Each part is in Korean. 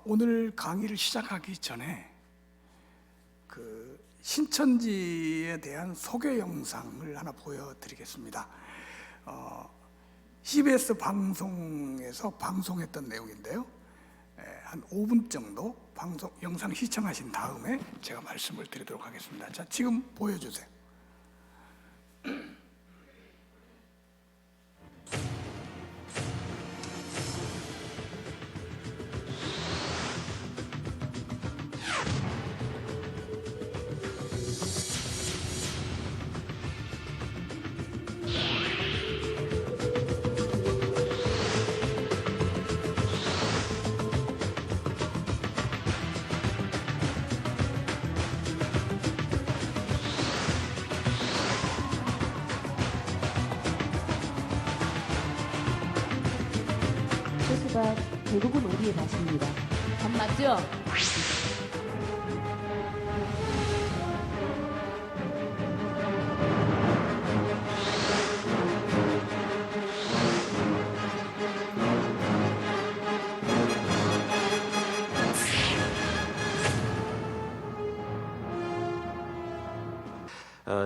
오늘 강의를 시작하기 전에 그 신천지에 대한 소개 영상을 하나 보여드리겠습니다. CBS 방송에서 방송했던 내용인데요. 한 5분 정도 영상 시청하신 다음에 제가 말씀을 드리도록 하겠습니다. 자, 지금 보여주세요. 소스가 대부분 오리의 맛입니다. 밥 맞죠?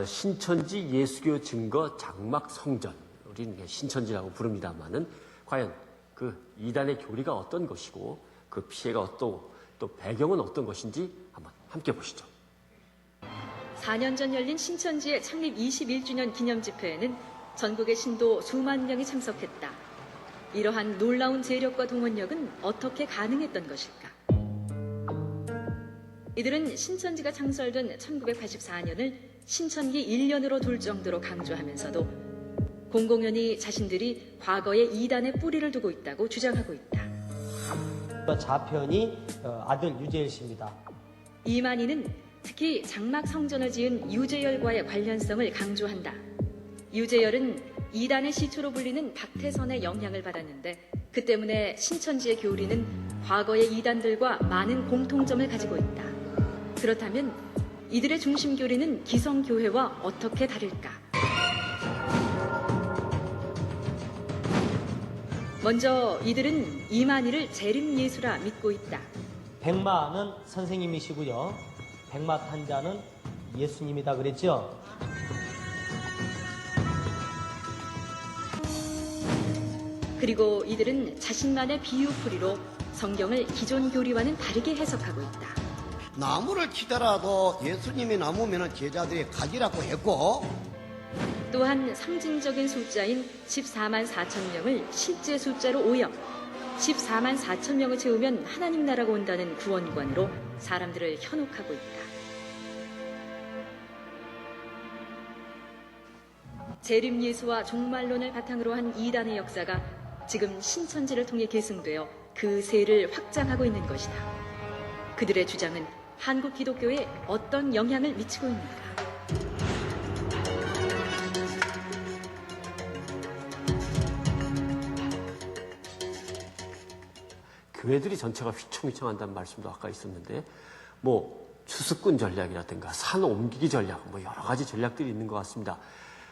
신천지 예수교 증거 장막 성전, 우리는 신천지라고 부릅니다만은 과연 그 이단의 교리가 어떤 것이고 그 피해가 어떠고 또 배경은 어떤 것인지 한번 함께 보시죠. 4년 전 열린 신천지의 창립 21주년 기념 집회에는 전국의 신도 수만 명이 참석했다. 이러한 놀라운 재력과 동원력은 어떻게 가능했던 것일까? 이들은 신천지가 창설된 1984년을 신천기 1년으로 둘 정도로 강조하면서도 공공연히 자신들이 과거에 이단의 뿌리를 두고 있다고 주장하고 있다. 좌편이 아들 유재열 씨입니다. 이만희는 특히 장막 성전을 지은 유재열과의 관련성을 강조한다. 유재열은 이단의 시초로 불리는 박태선의 영향을 받았는데 그 때문에 신천지의 교리는 과거의 이단들과 많은 공통점을 가지고 있다. 그렇다면 이들의 중심 교리는 기성교회와 어떻게 다를까? 먼저 이들은 이만희를 재림예수라 믿고 있다. 백마는 선생님이시고요. 백마 탄자는 예수님이다 그랬죠. 그리고 이들은 자신만의 비유풀이로 성경을 기존 교리와는 다르게 해석하고 있다. 나무를 치더라도 예수님이 나무면 제자들이 가지라고 했고, 또한 상징적인 숫자인 14만 4천 명을 실제 숫자로 오역, 14만 4천 명을 채우면 하나님 나라가 온다는 구원관으로 사람들을 현혹하고 있다. 재림예수와 종말론을 바탕으로 한 이단의 역사가 지금 신천지를 통해 계승되어 그 세를 확장하고 있는 것이다. 그들의 주장은 한국 기독교에 어떤 영향을 미치고 있는가? 교회들이 전체가 휘청휘청한다는 말씀도 아까 있었는데 추수꾼 전략이라든가 산 옮기기 전략 여러 가지 전략들이 있는 것 같습니다.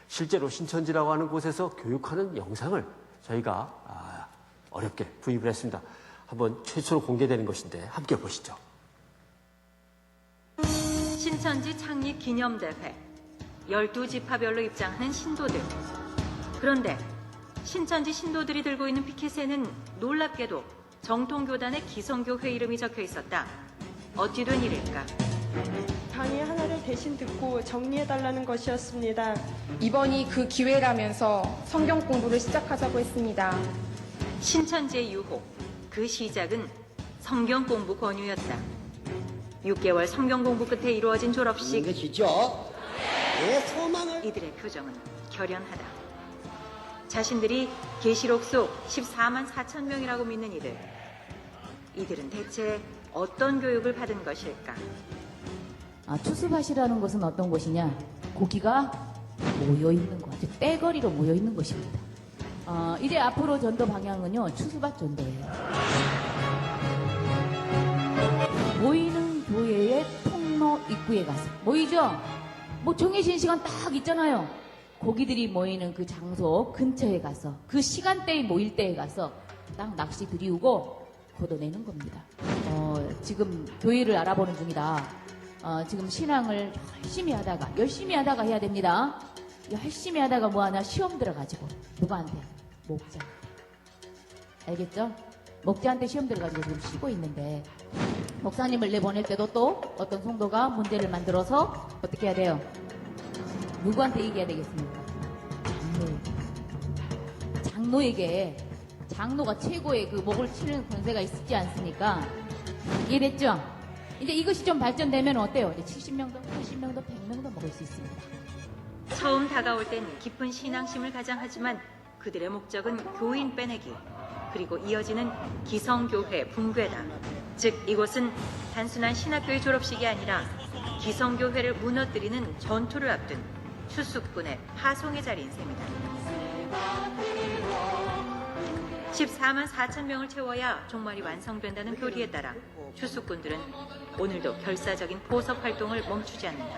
실제로 신천지라고 하는 곳에서 교육하는 영상을 저희가 어렵게 구입을 했습니다. 한번 최초로 공개되는 것인데 함께 보시죠. 신천지 창립 기념대회 12지파별로 입장하는 신도들. 그런데 신천지 신도들이 들고 있는 피켓에는 놀랍게도 정통교단의 기성교회 이름이 적혀 있었다. 어찌 된 일일까? 강의 하나를 대신 듣고 정리해달라는 것이었습니다. 이번이 그 기회라면서 성경 공부를 시작하자고 했습니다. 신천지의 유혹, 그 시작은 성경 공부 권유였다. 6개월 성경 공부 끝에 이루어진 졸업식. 것이죠. 내 소망을. 이들의 표정은 결연하다. 자신들이 계시록 속 14만 4천 명이라고 믿는 이들은 대체 어떤 교육을 받은 것일까? 추수밭이라는 것은 어떤 곳이냐? 고기가 모여있는 것, 아주 떼거리로 모여있는 곳입니다. 이제 앞으로 전도 방향은요, 추수밭 전도예요. 모이는 교회의 통로 입구에 가서 모이죠? 정해진 시간 딱 있잖아요. 고기들이 모이는 그 장소 근처에 가서 그 시간대에 모일 때에 가서 딱 낚시 들이우고 걷어내는 겁니다. 지금 교회를 알아보는 중이다. 지금 신앙을 열심히 하다가 해야 됩니다. 열심히 하다가 뭐하나 시험 들어가지고 누구한테? 목자. 알겠죠? 목자한테 시험 들어가지고 지금 쉬고 있는데 목사님을 내보낼 때도 또 어떤 성도가 문제를 만들어서 어떻게 해야 돼요? 누구한테 얘기해야 되겠습니까? 장로에게. 장로가 최고의 그 목을 치는 권세가 있지 않습니까? 이해됐죠? 이제 이것이 좀 발전되면 어때요? 이제 70명도, 80명도, 100명도 먹을 수 있습니다. 처음 다가올 땐 깊은 신앙심을 가장하지만 그들의 목적은 교인 빼내기, 그리고 이어지는 기성교회 붕괴다. 즉 이곳은 단순한 신학교의 졸업식이 아니라 기성교회를 무너뜨리는 전투를 앞둔 추수꾼의 파송의 자리인 셈이다. 14만 4천 명을 채워야 종말이 완성된다는 교리에 따라 추수꾼들은 오늘도 결사적인 포섭 활동을 멈추지 않는다.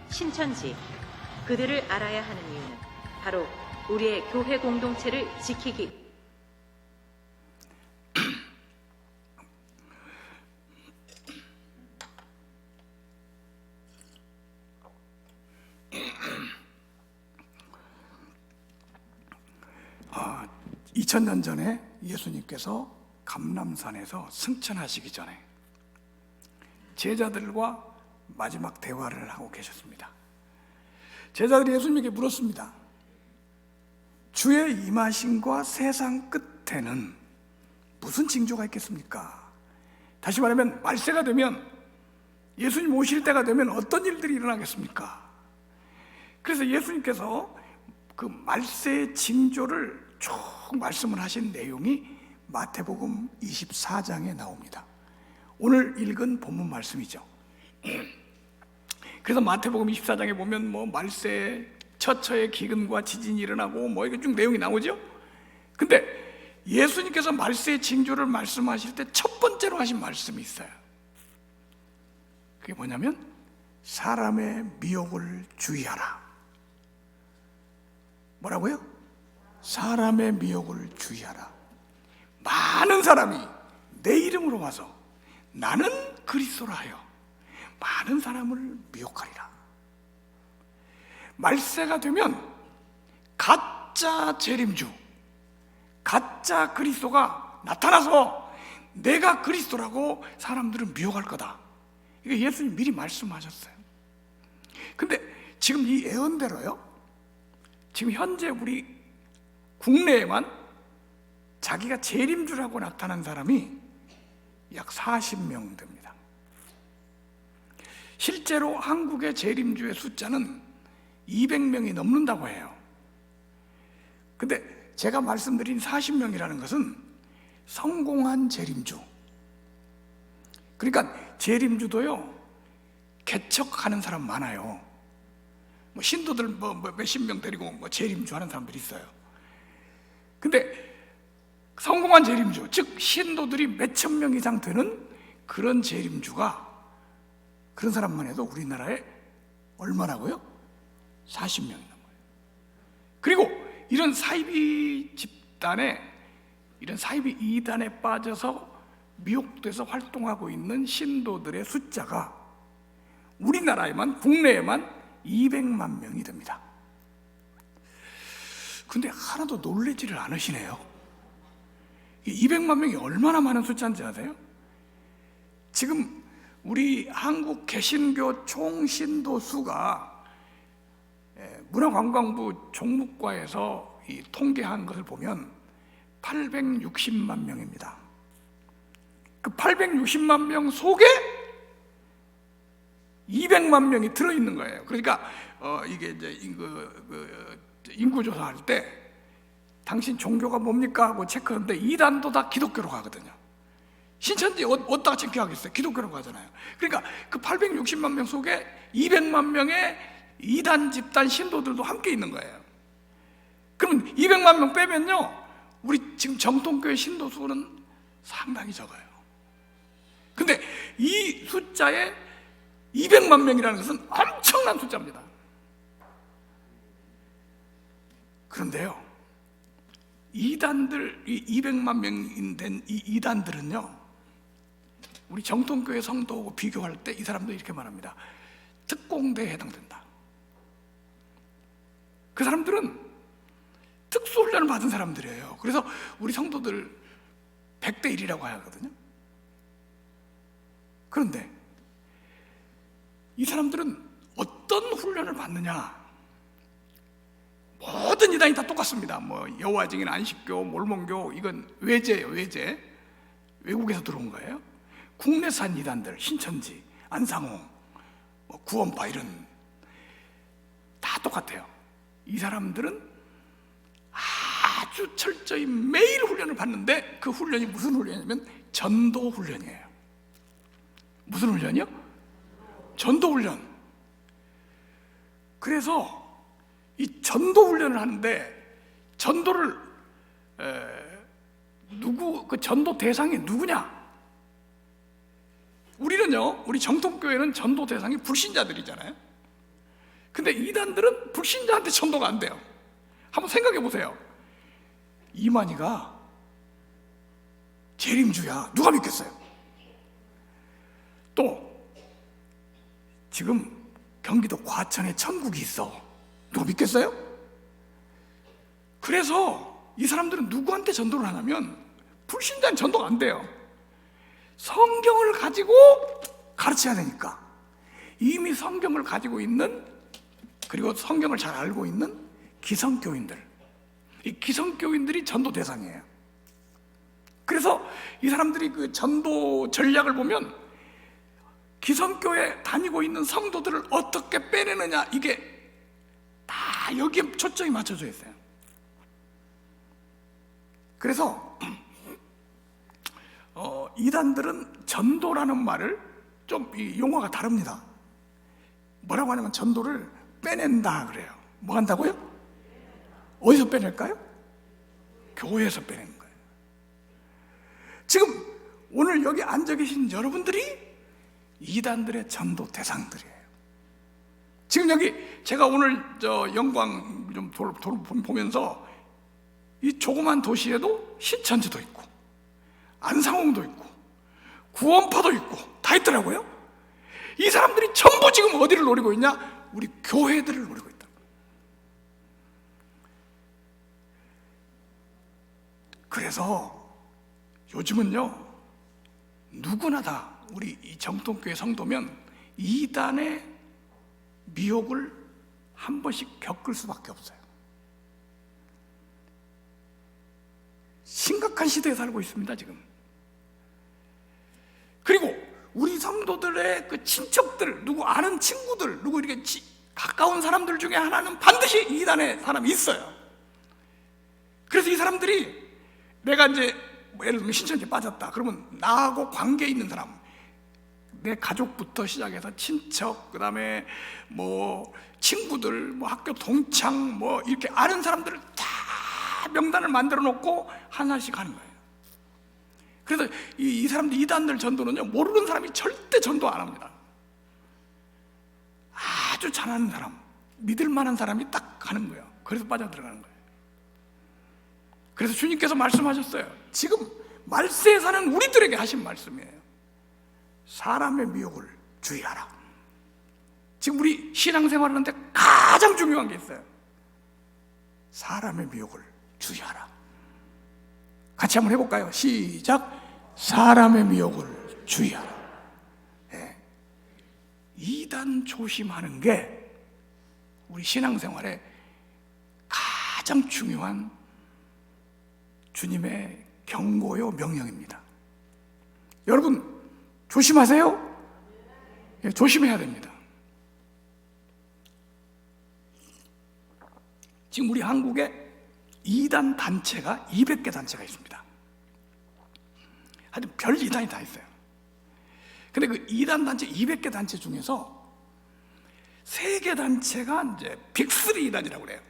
신천지, 그들을 알아야 하는 이유는 바로 우리의 교회 공동체를 지키기. 아, 2000년 전에 예수님께서 감람산에서 승천하시기 전에 제자들과 마지막 대화를 하고 계셨습니다. 제자들이 예수님에게 물었습니다. 주의 임하심과 세상 끝에는 무슨 징조가 있겠습니까? 다시 말하면 말세가 되면, 예수님 오실 때가 되면 어떤 일들이 일어나겠습니까? 그래서 예수님께서 그 말세의 징조를 쭉 말씀을 하신 내용이 마태복음 24장에 나옵니다. 오늘 읽은 본문 말씀이죠. 그래서 마태복음 24장에 보면 뭐 말세에 처처의 기근과 지진이 일어나고 뭐 이게 쭉 내용이 나오죠. 근데 예수님께서 말세의 징조를 말씀하실 때 첫 번째로 하신 말씀이 있어요. 그게 뭐냐면 사람의 미혹을 주의하라. 뭐라고요? 사람의 미혹을 주의하라. 많은 사람이 내 이름으로 와서 나는 그리스도라 하여 많은 사람을 미혹하리라. 말세가 되면 가짜 재림주, 가짜 그리스도가 나타나서 내가 그리스도라고 사람들은 미혹할 거다. 이거 예수님 미리 말씀하셨어요. 근데 지금 이 예언대로요, 지금 현재 우리 국내에만 자기가 재림주라고 나타난 사람이 약 40명 됩니다. 실제로 한국의 재림주의 숫자는 200명이 넘는다고 해요. 근데 제가 말씀드린 40명이라는 것은 성공한 재림주. 그러니까 재림주도요, 개척하는 사람 많아요. 뭐 신도들 몇십 명 데리고 뭐 재림주 하는 사람들이 있어요. 근데 성공한 재림주, 즉 신도들이 몇천 명 이상 되는 그런 재림주가, 그런 사람만 해도 우리나라에 얼마나고요? 40명이 넘어요. 그리고 이런 사이비 집단에, 이런 사이비 이단에 빠져서 미혹돼서 활동하고 있는 신도들의 숫자가 우리나라에만, 국내에만 200만 명이 됩니다. 근데 하나도 놀라지를 않으시네요. 200만 명이 얼마나 많은 숫자인지 아세요? 지금 우리 한국 개신교 총 신도 수가 문화관광부 종무과에서 통계한 것을 보면 860만 명입니다. 그 860만 명 속에 200만 명이 들어있는 거예요. 그러니까 이게 이제 인구조사할 때 당신 종교가 뭡니까? 하고 체크하는데 이단도 다 기독교로 가거든요. 신천지 어디다가 체크하겠어요? 기독교로 가잖아요. 그러니까 그 860만 명 속에 200만 명의 이단 집단 신도들도 함께 있는 거예요. 그럼 200만 명 빼면요, 우리 지금 정통교회 신도 수는 상당히 적어요. 근데 이 숫자에 200만 명이라는 것은 엄청난 숫자입니다. 그런데요, 이단들, 이 200만 명이 된 이 이단들은요, 우리 정통교회 성도하고 비교할 때 이 사람도 이렇게 말합니다. 특공대에 해당된다. 그 사람들은 특수훈련을 받은 사람들이에요. 그래서 우리 성도들 100대 1이라고 하거든요. 그런데 이 사람들은 어떤 훈련을 받느냐? 모든 이단이 다 똑같습니다. 뭐 여호와 증인, 안식교, 몰몬교, 이건 외제예요. 외제. 외국에서 들어온 거예요. 국내산 이단들, 신천지, 안상홍, 뭐 구원파 이런 다 똑같아요. 이 사람들은 아주 철저히 매일 훈련을 받는데 그 훈련이 무슨 훈련이냐면 전도 훈련이에요. 무슨 훈련이요? 전도 훈련. 그래서 이 전도 훈련을 하는데 전도를 그 전도 대상이 누구냐? 우리는요, 우리 정통교회는 전도 대상이 불신자들이잖아요. 근데 이단들은 불신자한테 전도가 안 돼요. 한번 생각해 보세요. 이만희가 재림주야. 누가 믿겠어요? 또 지금 경기도 과천에 천국이 있어. 누가 믿겠어요? 그래서 이 사람들은 누구한테 전도를 하냐면 불신자는 전도가 안 돼요. 성경을 가지고 가르쳐야 되니까. 이미 성경을 가지고 있는, 그리고 성경을 잘 알고 있는 기성교인들, 이 기성교인들이 전도 대상이에요. 그래서 이 사람들이 그 전도 전략을 보면 기성교회 다니고 있는 성도들을 어떻게 빼내느냐, 이게 다 여기에 초점이 맞춰져 있어요. 그래서 이단들은 전도라는 말을 좀 이 용어가 다릅니다. 뭐라고 하냐면 전도를 빼낸다 그래요. 뭐 한다고요? 어디서 빼낼까요? 교회에서 빼내는 거예요. 지금 오늘 여기 앉아 계신 여러분들이 이단들의 전도 대상들이에요. 지금 여기 제가 오늘 영광 좀 보면서 이 조그만 도시에도 신천지도 있고 안상홍도 있고 구원파도 있고 다 있더라고요. 이 사람들이 전부 지금 어디를 노리고 있냐? 우리 교회들을 노리고 있다. 그래서 요즘은요, 누구나 다 우리 이 정통교회 성도면 이단의 미혹을 한 번씩 겪을 수밖에 없어요. 심각한 시대에 살고 있습니다, 지금. 그리고 우리 성도들의 그 친척들, 누구 아는 친구들, 누구 이렇게 가까운 사람들 중에 하나는 반드시 이단의 사람이 있어요. 그래서 이 사람들이 내가 이제 예를 들면 신천지에 빠졌다. 그러면 나하고 관계 있는 사람, 내 가족부터 시작해서 친척, 그 다음에 뭐 친구들, 뭐 학교 동창, 뭐 이렇게 아는 사람들을 다 명단을 만들어 놓고 하나씩 하는 거예요. 그래서 이 사람들, 이단들 전도는요, 모르는 사람이 절대 전도 안 합니다. 아주 잘 아는 사람, 믿을 만한 사람이 딱 가는 거예요. 그래서 빠져들어가는 거예요. 그래서 주님께서 말씀하셨어요. 지금 말세에 사는 우리들에게 하신 말씀이에요. 사람의 미혹을 주의하라. 지금 우리 신앙생활을 하는데 가장 중요한 게 있어요. 사람의 미혹을 주의하라. 같이 한번 해볼까요? 시작. 사람의 미혹을 주의하라. 네. 이단 조심하는 게 우리 신앙생활에 가장 중요한 주님의 경고요, 명령입니다. 여러분 조심하세요. 네, 조심해야 됩니다. 지금 우리 한국에 이단 단체가 200개 단체가 있습니다. 하여튼 별 이단이 다 있어요. 근데 그 이단 단체 200개 단체 중에서 3개 단체가 이제 빅3 이단이라고 그래요.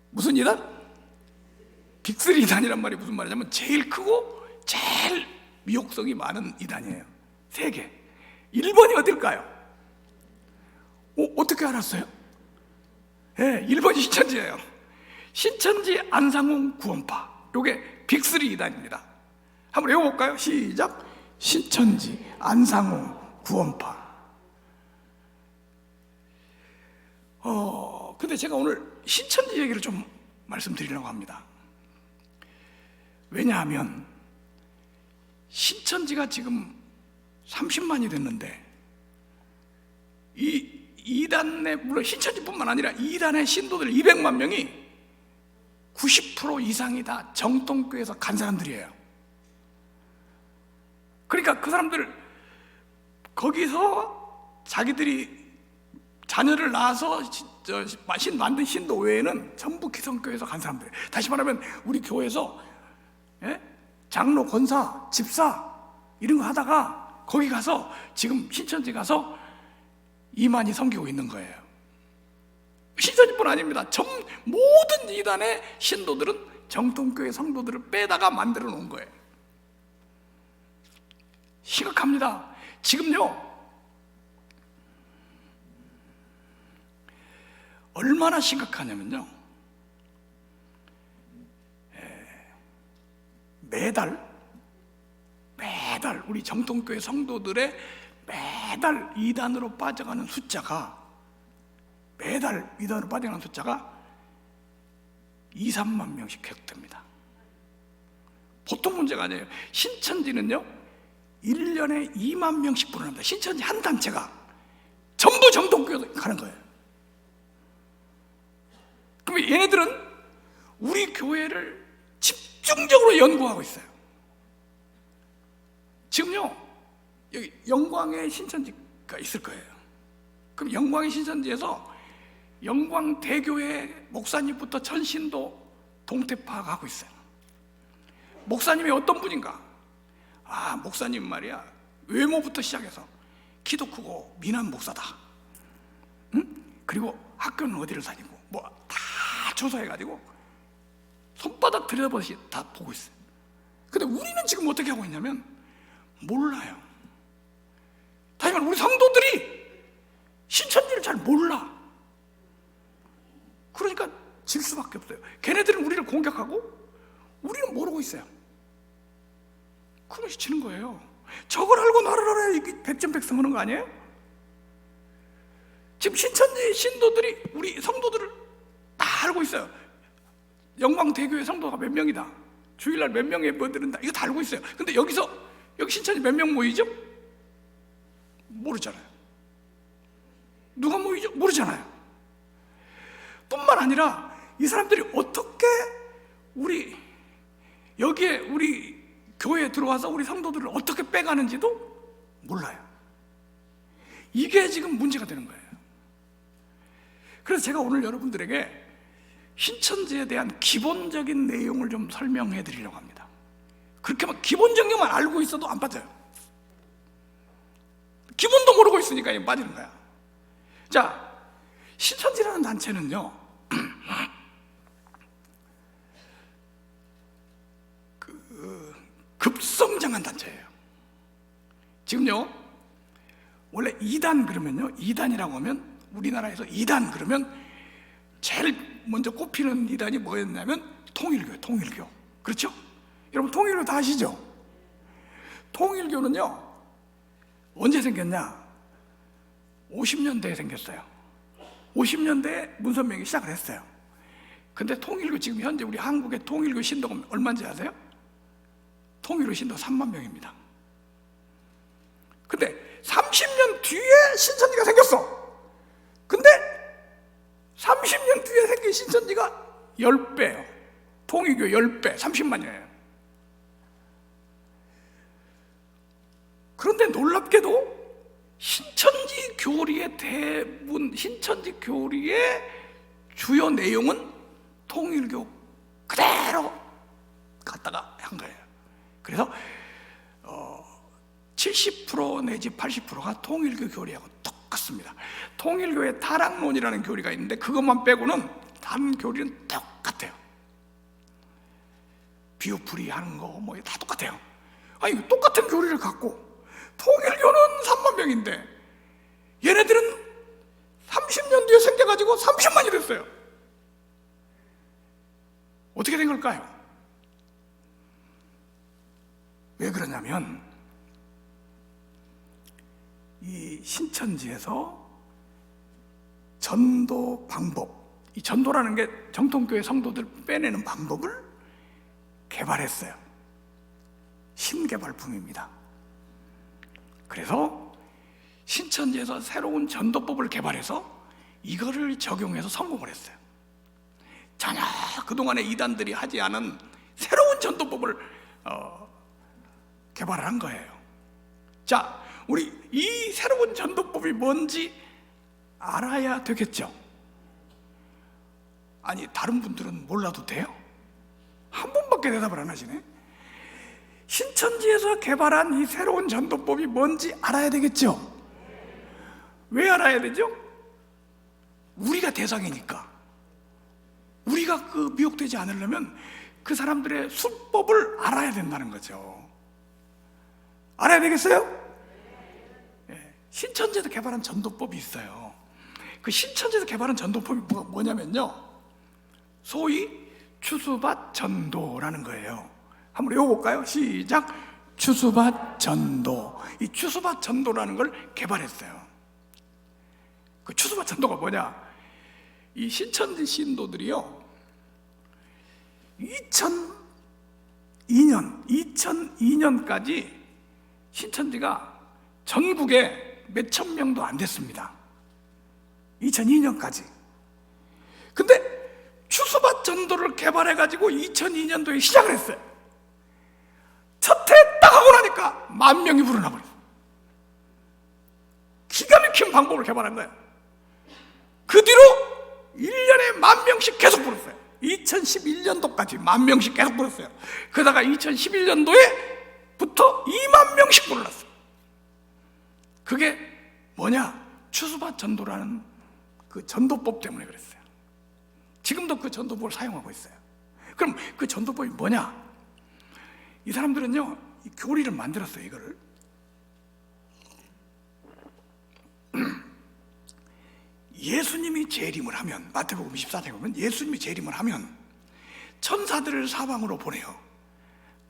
무슨 이단? 빅3 이단이란 말이 무슨 말이냐면 제일 크고 제일 미혹성이 많은 이단이에요. 3개. 1번이 어딜까요? 어떻게 알았어요? 네, 1번이 신천지예요. 신천지, 안상홍, 구원파. 요게 빅3 이단입니다. 한번 외워볼까요? 시작. 신천지, 안상호, 구원파. 근데 제가 오늘 신천지 얘기를 좀 말씀드리려고 합니다. 왜냐하면 신천지가 지금 30만이 됐는데 이 이단의, 물론 신천지뿐만 아니라 이단의 신도들 200만 명이 90% 이상이 다 정통교회에서 간 사람들이에요. 그러니까 그 사람들 거기서 자기들이 자녀를 낳아서 만든 신도 외에는 전부 기성교회에서 간 사람들. 다시 말하면 우리 교회에서 장로, 권사, 집사 이런 거 하다가 거기 가서 지금 신천지 가서 이만희 섬기고 있는 거예요. 신천지뿐 아닙니다. 모든 이단의 신도들은 정통교회 성도들을 빼다가 만들어 놓은 거예요. 심각합니다. 지금요, 얼마나 심각하냐면요, 매달 우리 정통교회 성도들의 매달 이단으로 빠져가는 숫자가, 매달 이단으로 빠져가는 숫자가 2, 3만 명씩 계속됩니다. 보통 문제가 아니에요. 신천지는요 1년에 2만 명씩 불어납니다. 신천지 한 단체가 전부 정통교회로 가는 거예요. 그럼 얘네들은 우리 교회를 집중적으로 연구하고 있어요. 지금요 여기 영광의 신천지가 있을 거예요. 그럼 영광의 신천지에서 영광대교회 목사님부터 전신도 동태 파악하고 있어요. 목사님이 어떤 분인가? 목사님 말이야, 외모부터 시작해서 키도 크고 미남 목사다. 그리고 학교는 어디를 다니고 뭐 다 조사해가지고 손바닥 들여다보듯이 다 보고 있어요. 근데 우리는 지금 어떻게 하고 있냐면 몰라요. 다시 말해 우리 성도들이 신천지를 잘 몰라. 그러니까 질 수밖에 없어요. 걔네들은 우리를 공격하고 우리는 모르고 있어요. 그러면서 지는 거예요. 저걸 알고 나를 알아야 이게 백전백승하는 거 아니에요? 지금 신천지 신도들이 우리 성도들을 다 알고 있어요. 영광대교회 성도가 몇 명이다, 주일날 몇 명의 뭐 들은다, 이거 다 알고 있어요. 근데 여기 신천지 몇 명 모이죠? 모르잖아요. 누가 모이죠? 모르잖아요. 뿐만 아니라 이 사람들이 어떻게 여기에 우리 교회에 들어와서 우리 성도들을 어떻게 빼가는지도 몰라요. 이게 지금 문제가 되는 거예요. 그래서 제가 오늘 여러분들에게 신천지에 대한 기본적인 내용을 좀 설명해 드리려고 합니다. 그렇게만 기본적인 것만 알고 있어도 안 빠져요. 기본도 모르고 있으니까 빠지는 거야. 자, 신천지라는 단체는요 급성장한 단체예요. 지금요 원래 이단 그러면요, 이단이라고 하면 우리나라에서 이단 그러면 제일 먼저 꼽히는 이단이 뭐였냐면 통일교. 그렇죠? 여러분 통일교 다 아시죠? 통일교는요 언제 생겼냐? 50년대에 생겼어요. 50년대에 문선명이 시작을 했어요. 근데 통일교 지금 현재 우리 한국의 통일교 신도가 얼마인지 아세요? 통일교 신도 3만 명입니다. 근데 30년 뒤에 신천지가 생겼어. 근데 30년 뒤에 생긴 신천지가 10배예요. 통일교 10배, 30만이에요. 그런데 놀랍게도 신천지 교리의 대부분, 신천지 교리의 주요 내용은 통일교 그대로 갖다가 한 거예요. 그래서 70% 내지 80%가 통일교 교리하고 똑같습니다. 통일교의 타락론이라는 교리가 있는데 그것만 빼고는 다른 교리는 똑같아요. 비유풀이 하는 거 뭐 다 똑같아요. 아니 똑같은 교리를 갖고 통일교는 3만 명인데 얘네들은 30년 뒤에 생겨가지고 30만이 됐어요. 어떻게 된 걸까요? 왜 그러냐면 이 신천지에서 전도 방법, 이 전도라는 게 정통교회 성도들 빼내는 방법을 개발했어요. 신개발품입니다. 그래서 신천지에서 새로운 전도법을 개발해서 이거를 적용해서 성공을 했어요. 전혀 그동안에 이단들이 하지 않은 새로운 전도법을 개발한 거예요. 자, 우리 이 새로운 전도법이 뭔지 알아야 되겠죠? 아니, 다른 분들은 몰라도 돼요? 한 번밖에 대답을 안 하시네. 신천지에서 개발한 이 새로운 전도법이 뭔지 알아야 되겠죠? 왜 알아야 되죠? 우리가 대상이니까. 우리가 그 미혹되지 않으려면 그 사람들의 수법을 알아야 된다는 거죠. 알아야 되겠어요? 신천지에서 개발한 전도법이 있어요. 그 신천지에서 개발한 전도법이 뭐냐면요, 소위 추수밭 전도라는 거예요. 한번 외워볼까요? 시작! 추수밭 전도. 이 추수밭 전도라는 걸 개발했어요. 그 추수밭 전도가 뭐냐? 이 신천지 신도들이요, 2002년까지 신천지가 전국에 몇천 명도 안 됐습니다. 2002년까지. 근데 추수밭 전도를 개발해가지고 2002년도에 시작을 했어요. 첫 해 딱 하고 나니까 10,000명이 불어나버렸어요. 기가 막힌 방법을 개발한 거예요. 그 뒤로 1년에 10,000명씩 계속 불었어요. 2011년도까지 10,000명씩 계속 불었어요. 그러다가 2011년도에부터 20,000명씩 불어났어요. 그게 뭐냐? 추수밭 전도라는 그 전도법 때문에 그랬어요. 지금도 그 전도법을 사용하고 있어요. 그럼 그 전도법이 뭐냐? 이 사람들은요, 이 교리를 만들었어요. 이거를 예수님이 재림을 하면, 마태복음 24장에 보면 예수님이 재림을 하면 천사들을 사방으로 보내요.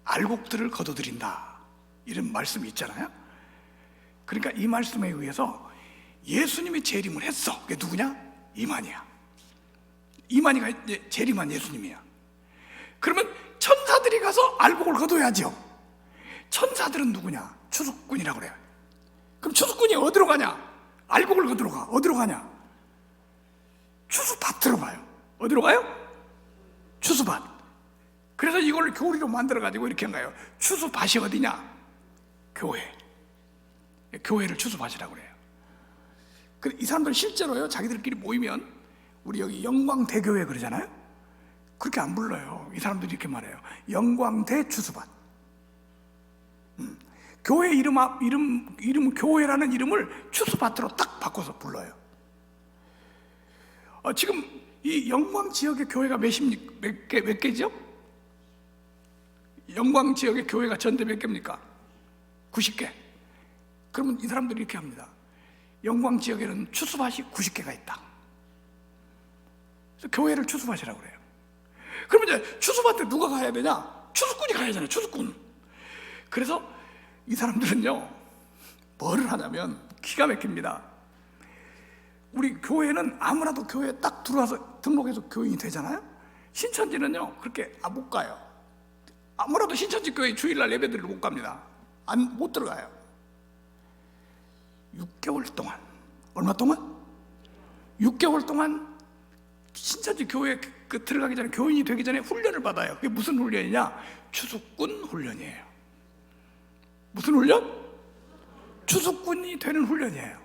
알곡들을 거둬들인다, 이런 말씀이 있잖아요. 그러니까 이 말씀에 의해서 예수님이 재림을 했어. 그게 누구냐? 이만희야. 이만희가 이제 재림한 예수님이야. 그러면 천사들이 가서 알곡을 거둬야죠. 천사들은 누구냐? 추수꾼이라고 그래요. 그럼 추수꾼이 어디로 가냐? 알곡을 거두러 가. 어디로 가냐? 추수밭으로 가요. 어디로 가요? 추수밭. 그래서 이걸 교리로 만들어가지고 이렇게 한 거예요. 추수밭이 어디냐? 교회. 교회를 추수밭이라고 그래요. 이 사람들은 실제로요, 자기들끼리 모이면 우리 여기 영광대교회 그러잖아요. 그렇게 안 불러요. 이 사람들이 이렇게 말해요. 영광대 추수밭. 교회 이름 교회라는 이름을 추수밭으로 딱 바꿔서 불러요. 지금 이 영광 지역의 교회가 몇 개죠? 영광 지역의 교회가 전대 몇 개입니까? 90개. 그러면 이 사람들이 이렇게 합니다. 영광 지역에는 추수밭이 90개가 있다. 그래서 교회를 추수밭이라고 그래요. 그러면 이제 추수밭에 누가 가야 되냐? 추수꾼이 가야 되잖아요. 추수꾼. 그래서 이 사람들은요, 뭐를 하냐면 기가 막힙니다. 우리 교회는 아무나도 교회에 딱 들어와서 등록해서 교인이 되잖아요. 신천지는요, 그렇게 못 가요. 아무나도 신천지 교회 주일날 예배드리러 못 갑니다. 못 들어가요. 6개월 동안. 얼마 동안? 6개월 동안 신천지 교회 들어가기 전에, 교인이 되기 전에 훈련을 받아요. 그게 무슨 훈련이냐? 추수꾼 훈련이에요. 무슨 훈련? 추수꾼이 되는 훈련이에요.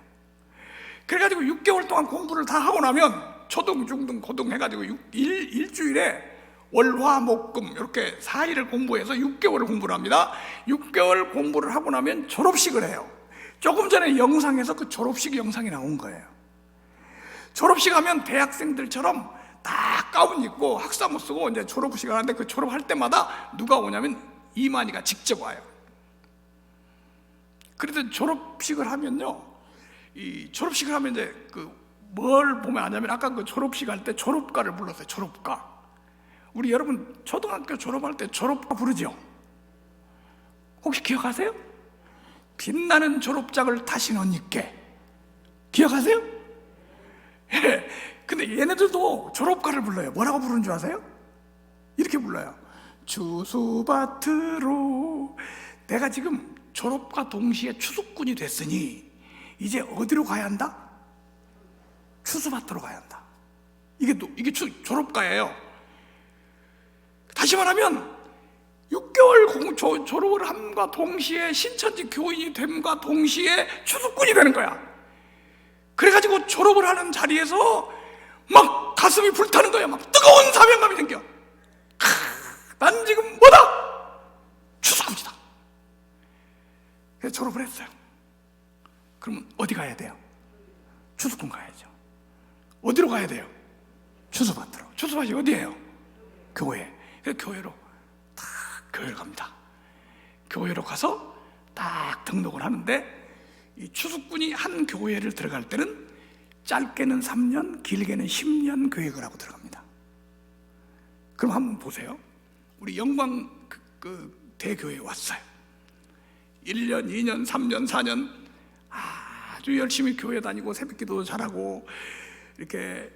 그래가지고 6개월 동안 공부를 다 하고 나면 초등, 중등, 고등 해가지고 일주일에 월, 화, 목, 금 이렇게 4일을 공부해서 6개월을 공부를 합니다. 6개월 공부를 하고 나면 졸업식을 해요. 조금 전에 영상에서 그 졸업식 영상이 나온 거예요. 졸업식 하면 대학생들처럼 다 가운 입고 학사모 쓰고 이제 졸업식 하는데, 그 졸업할 때마다 누가 오냐면 이만희가 직접 와요. 그래서 졸업식을 하면요, 이 졸업식을 하면 이제 뭘 보면 아냐면, 아까 그 졸업식 할 때 졸업가를 불렀어요. 졸업가. 우리 여러분 초등학교 졸업할 때 졸업가 부르죠? 혹시 기억하세요? 빛나는 졸업장을 타신 언니께 기억하세요? 예. 근데 얘네들도 졸업가를 불러요. 뭐라고 부르는 줄 아세요? 이렇게 불러요. 추수밭으로. 내가 지금 졸업과 동시에 추수꾼이 됐으니 이제 어디로 가야 한다? 추수밭으로 가야 한다. 이게 졸업가예요. 다시 말하면 6개월 졸업을 함과 동시에 신천지 교인이 됨과 동시에 추수꾼이 되는 거야. 그래가지고 졸업을 하는 자리에서 막 가슴이 불타는 거야. 막 뜨거운 사명감이 생겨. 난 지금 뭐다? 추수꾼이다. 그래서 졸업을 했어요. 그러면 어디 가야 돼요? 추수꾼 가야죠. 어디로 가야 돼요? 추수밭으로. 추수밭이 어디예요? 교회. 그래서 교회로 갑니다. 교회로 가서 딱 등록을 하는데, 이 추수꾼이 한 교회를 들어갈 때는 짧게는 3년, 길게는 10년 계획을 하고 들어갑니다. 그럼 한번 보세요. 우리 영광 대교회에 왔어요. 1년, 2년, 3년, 4년 아주 열심히 교회 다니고 새벽기도도 잘하고 이렇게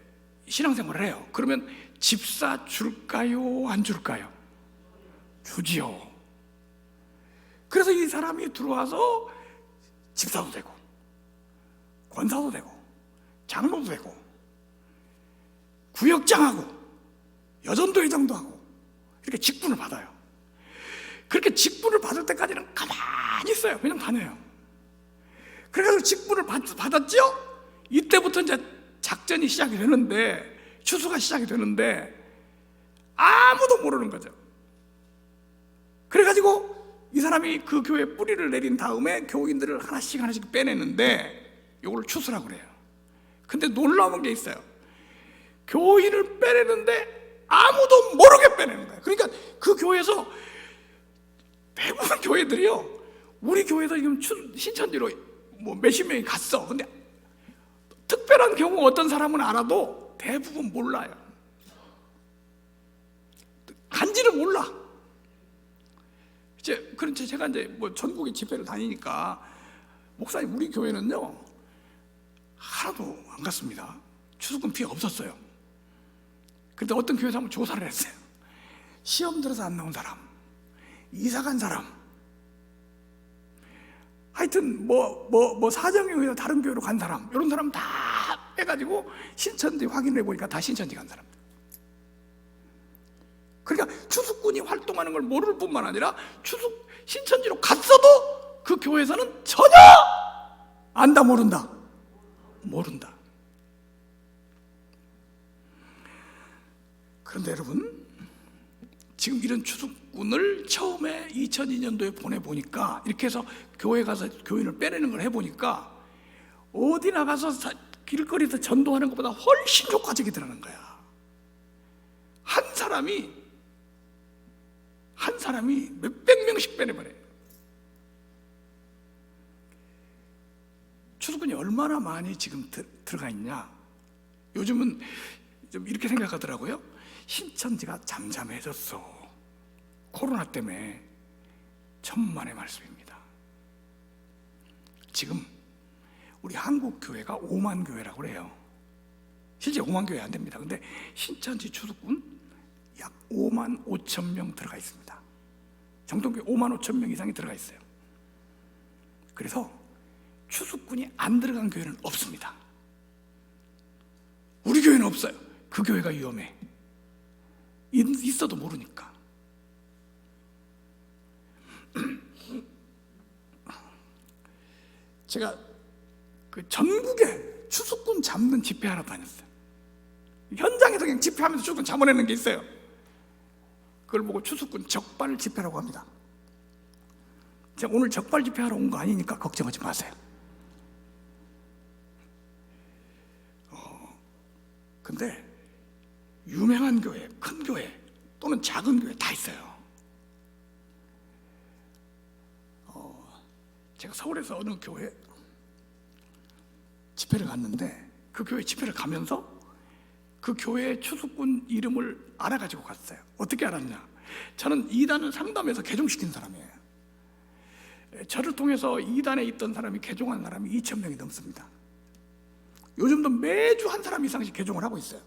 신앙생활을 해요. 그러면 집사 줄까요? 안 줄까요? 주지요. 그래서 이 사람이 들어와서 집사도 되고 권사도 되고 장로도 되고 구역장하고 여전도 회장도 하고 이렇게 직분을 받아요. 그렇게 직분을 받을 때까지는 가만히 있어요. 그냥 다녀요. 그래서 직분을 받았죠? 이때부터 이제 작전이 시작이 되는데, 추수가 시작이 되는데 아무도 모르는 거죠. 그래가지고 이 사람이 그 교회에 뿌리를 내린 다음에 교인들을 하나씩 빼내는데 이걸 추수라고 그래요. 근데 놀라운 게 있어요. 교인을 빼내는데 아무도 모르게 빼내는 거예요. 그러니까 그 교회에서 대부분 교회들이요, 우리 교회도 지금 신천지로 뭐 몇십 명이 갔어. 근데 특별한 경우 어떤 사람은 알아도 대부분 몰라요. 간지를 몰라. 그런데 제가 이제 뭐 전국에 집회를 다니니까, 목사님 우리 교회는요 하나도 안 갔습니다. 추수금 피해 없었어요. 근데 어떤 교회에서 한번 조사를 했어요. 시험 들어서 안 나온 사람, 이사 간 사람, 하여튼 뭐 사정에 의해서 다른 교회로 간 사람, 이런 사람 다 빼가지고 신천지 확인해 보니까 다 신천지 간 사람. 그러니까 추수꾼이 활동하는 걸 모를 뿐만 아니라 신천지로 갔어도 그 교회에서는 전혀 안다, 모른다. 그런데 여러분, 지금 이런 추수꾼을 처음에 2002년도에 보내보니까, 이렇게 해서 교회 가서 교인을 빼내는 걸 해보니까 어디 나가서 길거리에서 전도하는 것보다 훨씬 효과적이더라는 거야. 한 사람이 몇백 명씩 빼내버려요. 추수꾼이 얼마나 많이 지금 들어가 있냐. 요즘은 좀 이렇게 생각하더라고요. 신천지가 잠잠해졌어. 코로나 때문에. 천만의 말씀입니다. 지금 우리 한국 교회가 5만 교회라고 그래요. 실제 5만 교회 안 됩니다. 근데 신천지 추수꾼 약 5만 5천 명 들어가 있습니다. 정통교회 5만 5천 명 이상이 들어가 있어요. 그래서 추수꾼이 안 들어간 교회는 없습니다. 우리 교회는 없어요. 그 교회가 위험해. 있어도 모르니까. 제가 그 전국에 추수꾼 잡는 집회하러 다녔어요. 현장에서 그냥 집회하면서 추수꾼 잡아내는 게 있어요. 그걸 보고 추수꾼 적발 집회라고 합니다. 제가 오늘 적발 집회하러 온 거 아니니까 걱정하지 마세요. 근데 유명한 교회, 큰 교회 또는 작은 교회 다 있어요. 제가 서울에서 어느 교회 집회를 갔는데, 그 교회 집회를 가면서 그 교회의 추수꾼 이름을 알아가지고 갔어요. 어떻게 알았냐? 저는 이단을 상담해서 개종시킨 사람이에요. 저를 통해서 이단에 있던 사람이 개종한 사람이 2,000명이 넘습니다. 요즘도 매주 한 사람 이상씩 개종을 하고 있어요.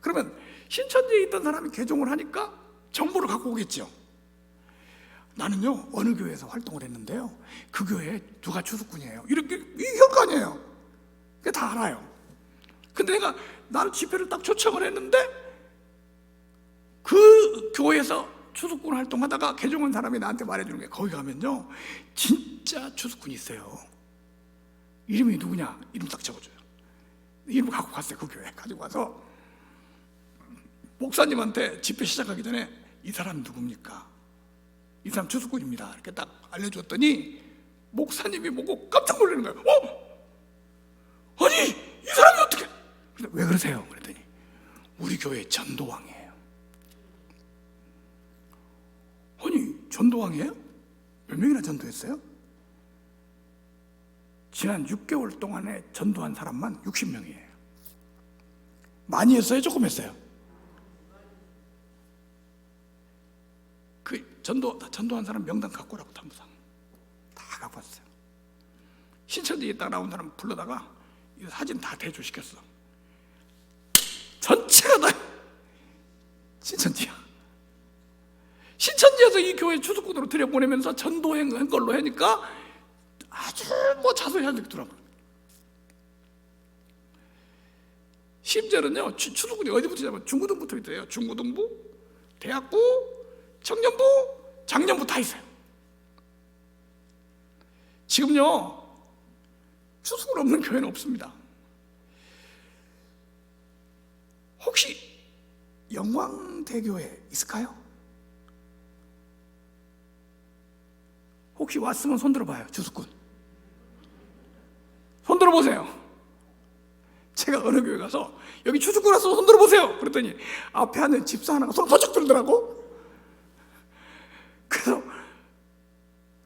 그러면 신천지에 있던 사람이 개종을 하니까 정보를 갖고 오겠죠. 나는요 어느 교회에서 활동을 했는데요, 그 교회에 누가 추수꾼이에요, 이렇게 얘기할 거 아니에요. 그게 다 알아요. 근데 내가 나는 집회를 딱 초청을 했는데 그 교회에서 추수꾼 활동하다가 개종한 사람이 나한테 말해주는 게, 거기 가면요 진짜 추수꾼이 있어요. 이름이 누구냐, 이름 딱 적어줘요. 이름 갖고 갔어요. 그 교회 가지고 가서 목사님한테 집회 시작하기 전에 이 사람 누굽니까? 이 사람 추수꾼입니다. 이렇게 딱 알려줬더니 목사님이 보고 깜짝 놀라는 거예요. 아니 이 사람이 어떻게? 왜 그러세요? 그랬더니 우리 교회 전도왕이에요. 아니 전도왕이에요? 몇 명이나 전도했어요? 지난 6개월 동안에 전도한 사람만 60명이에요. 많이 했어요? 조금 했어요? 그 전도한 사람 명단 갖고 오라고, 담부상 다 갖고 왔어요. 신천지에 있다가 나온 사람 불러다가 이 사진 다 대조시켰어. 전체가 다 신천지야. 신천지에서 이 교회 추수꾼으로 들여보내면서 전도한 걸로 하니까 아주 자세히 하더라고요. 심지어는요 추수꾼이 어디부터 있냐면 중고등부터 있어요. 중고등부, 대학부, 청년부, 장년부 다 있어요. 지금요 추수꾼 없는 교회는 없습니다. 혹시 영광대교회 있을까요? 혹시 왔으면 손 들어봐요. 추수꾼 손 들어보세요. 제가 어느 교회 가서 여기 추수꾼 와서 손 들어보세요 그랬더니 앞에 앉은 집사 하나가 손을 번쩍 들더라고. 그래서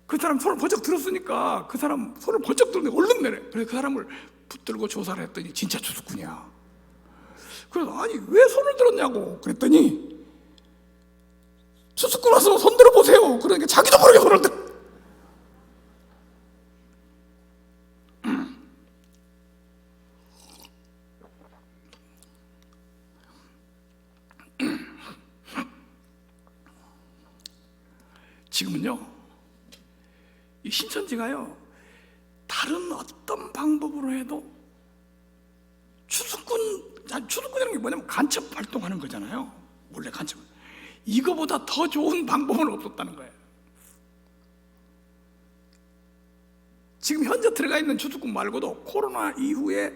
그 사람 손을 번쩍 들었으니까 그 사람 손을 번쩍 들었는데 얼른 내래. 그래서 그 사람을 붙들고 조사를 했더니 진짜 추수꾼이야. 그래서 아니 왜 손을 들었냐고 그랬더니 추수꾼 와서 손 들어보세요. 그러니까 자기도 모르게 손을 들어. 지금은요 이 신천지가요 다른 어떤 방법으로 해도 추수꾼이라는 게 뭐냐면 간첩 활동하는 거잖아요. 원래 간첩. 이거보다 더 좋은 방법은 없었다는 거예요. 지금 현재 들어가 있는 추수꾼 말고도 코로나 이후에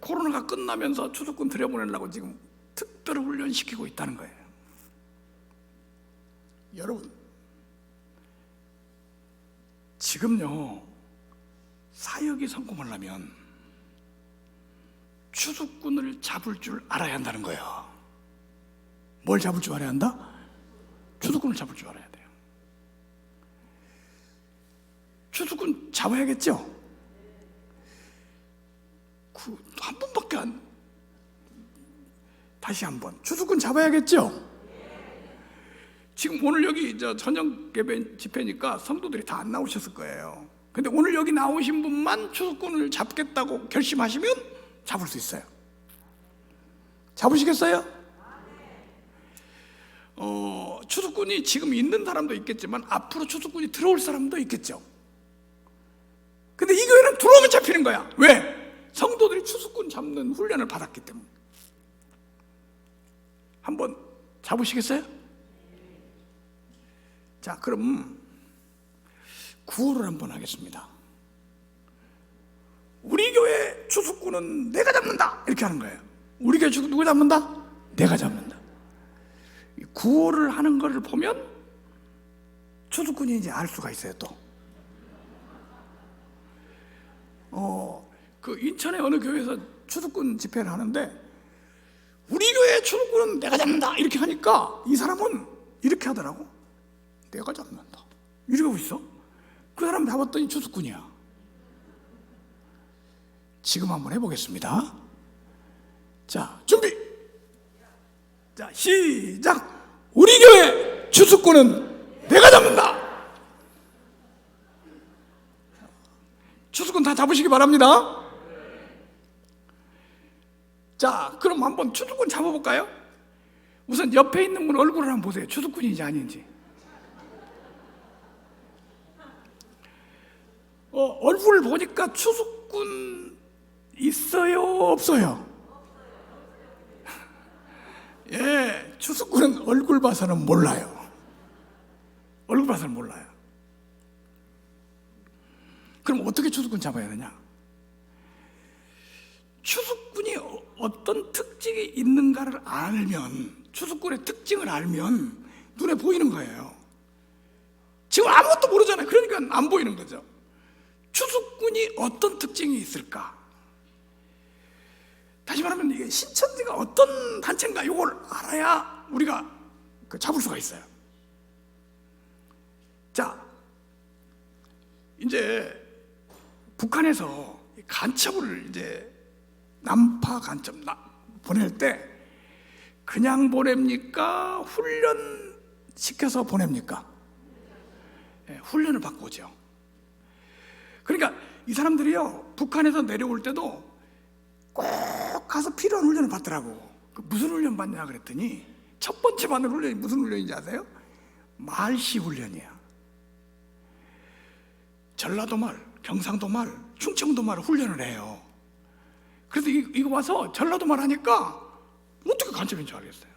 코로나가 끝나면서 추수꾼 들여보내려고 지금 특별 훈련시키고 있다는 거예요. 여러분 지금요 사역이 성공하려면 추수꾼을 잡을 줄 알아야 한다는 거예요. 뭘 잡을 줄 알아야 한다? 추수꾼을 잡을 줄 알아야 돼요. 추수꾼 잡아야겠죠? 한 번밖에 다시 한번 추수꾼 잡아야겠죠? 지금 오늘 여기 저녁 예배 집회니까 성도들이 다 안 나오셨을 거예요. 근데 오늘 여기 나오신 분만 추수꾼을 잡겠다고 결심하시면 잡을 수 있어요. 잡으시겠어요? 추수꾼이 지금 있는 사람도 있겠지만 앞으로 추수꾼이 들어올 사람도 있겠죠. 근데 이 교회는 들어오면 잡히는 거야. 왜? 성도들이 추수꾼 잡는 훈련을 받았기 때문에. 한번 잡으시겠어요? 자, 그럼 구호를 한번 하겠습니다. 우리 교회 추수꾼은 내가 잡는다 이렇게 하는 거예요. 우리 교회 추수꾼 누가 잡는다? 내가 잡는다. 구호를 하는 것을 보면 추수꾼이 이제 알 수가 있어요. 또 그 인천의 어느 교회에서 추수꾼 집회를 하는데 우리 교회 추수꾼은 내가 잡는다 이렇게 하니까 이 사람은 이렇게 하더라고. 내가 잡는다 이러고 있어. 그 사람 잡았더니 추수꾼이야. 지금 한번 해보겠습니다. 자, 준비. 자, 시작. 우리 교회 추수꾼은 내가 잡는다. 추수꾼 다 잡으시기 바랍니다. 자, 그럼 한번 추수꾼 잡아볼까요? 우선 옆에 있는 분 얼굴을 한번 보세요. 추수꾼인지 아닌지. 얼굴을 보니까 추수꾼 있어요, 없어요? 예, 추수꾼은 얼굴 봐서는 몰라요. 얼굴 봐서는 몰라요. 그럼 어떻게 추수꾼 잡아야 되냐? 추수꾼이 어떤 특징이 있는가를 알면, 추수꾼의 특징을 알면 눈에 보이는 거예요. 지금 아무것도 모르잖아요. 그러니까 안 보이는 거죠. 추수꾼이 어떤 특징이 있을까? 다시 말하면 이게 신천지가 어떤 단체인가 이걸 알아야 우리가 잡을 수가 있어요. 자, 이제 북한에서 간첩을 이제 남파 간첩 보낼 때 그냥 보냅니까? 훈련 시켜서 보냅니까? 네, 훈련을 받고 오죠. 그러니까 이 사람들이요, 북한에서 내려올 때도 꼭 가서 필요한 훈련을 받더라고. 무슨 훈련 받냐 그랬더니 첫 번째 받는 훈련이 무슨 훈련인지 아세요? 말씨 훈련이야. 전라도 말, 경상도 말, 충청도 말을 훈련을 해요. 그래서 이거 와서 전라도 말 하니까 어떻게 간첩인 줄 알겠어요.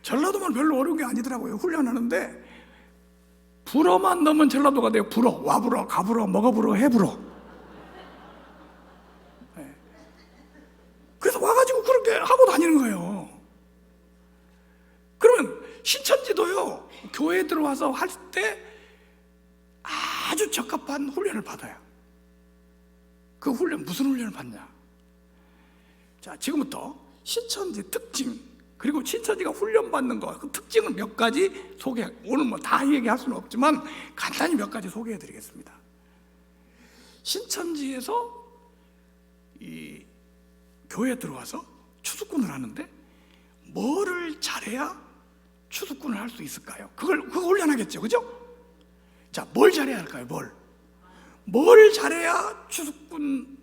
전라도 말 별로 어려운 게 아니더라고요. 훈련하는데 불어만 넣으면 전라도가 돼요. 불어, 와불어, 가불어, 먹어불어, 해불어. 네. 그래서 와가지고 그렇게 하고 다니는 거예요. 그러면 신천지도요, 교회에 들어와서 할 때 아주 적합한 훈련을 받아요. 그 훈련, 무슨 훈련을 받냐? 자, 지금부터 신천지 특징, 그리고 신천지가 훈련받는 거, 그 특징을 몇 가지 오늘 뭐 다 얘기할 수는 없지만 간단히 몇 가지 소개해 드리겠습니다. 신천지에서 이 교회에 들어와서 추수꾼을 하는데 뭐를 잘해야 추수꾼을 할 수 있을까요? 그걸 훈련하겠죠, 그죠? 자, 뭘 잘해야 할까요? 뭘 잘해야 추수꾼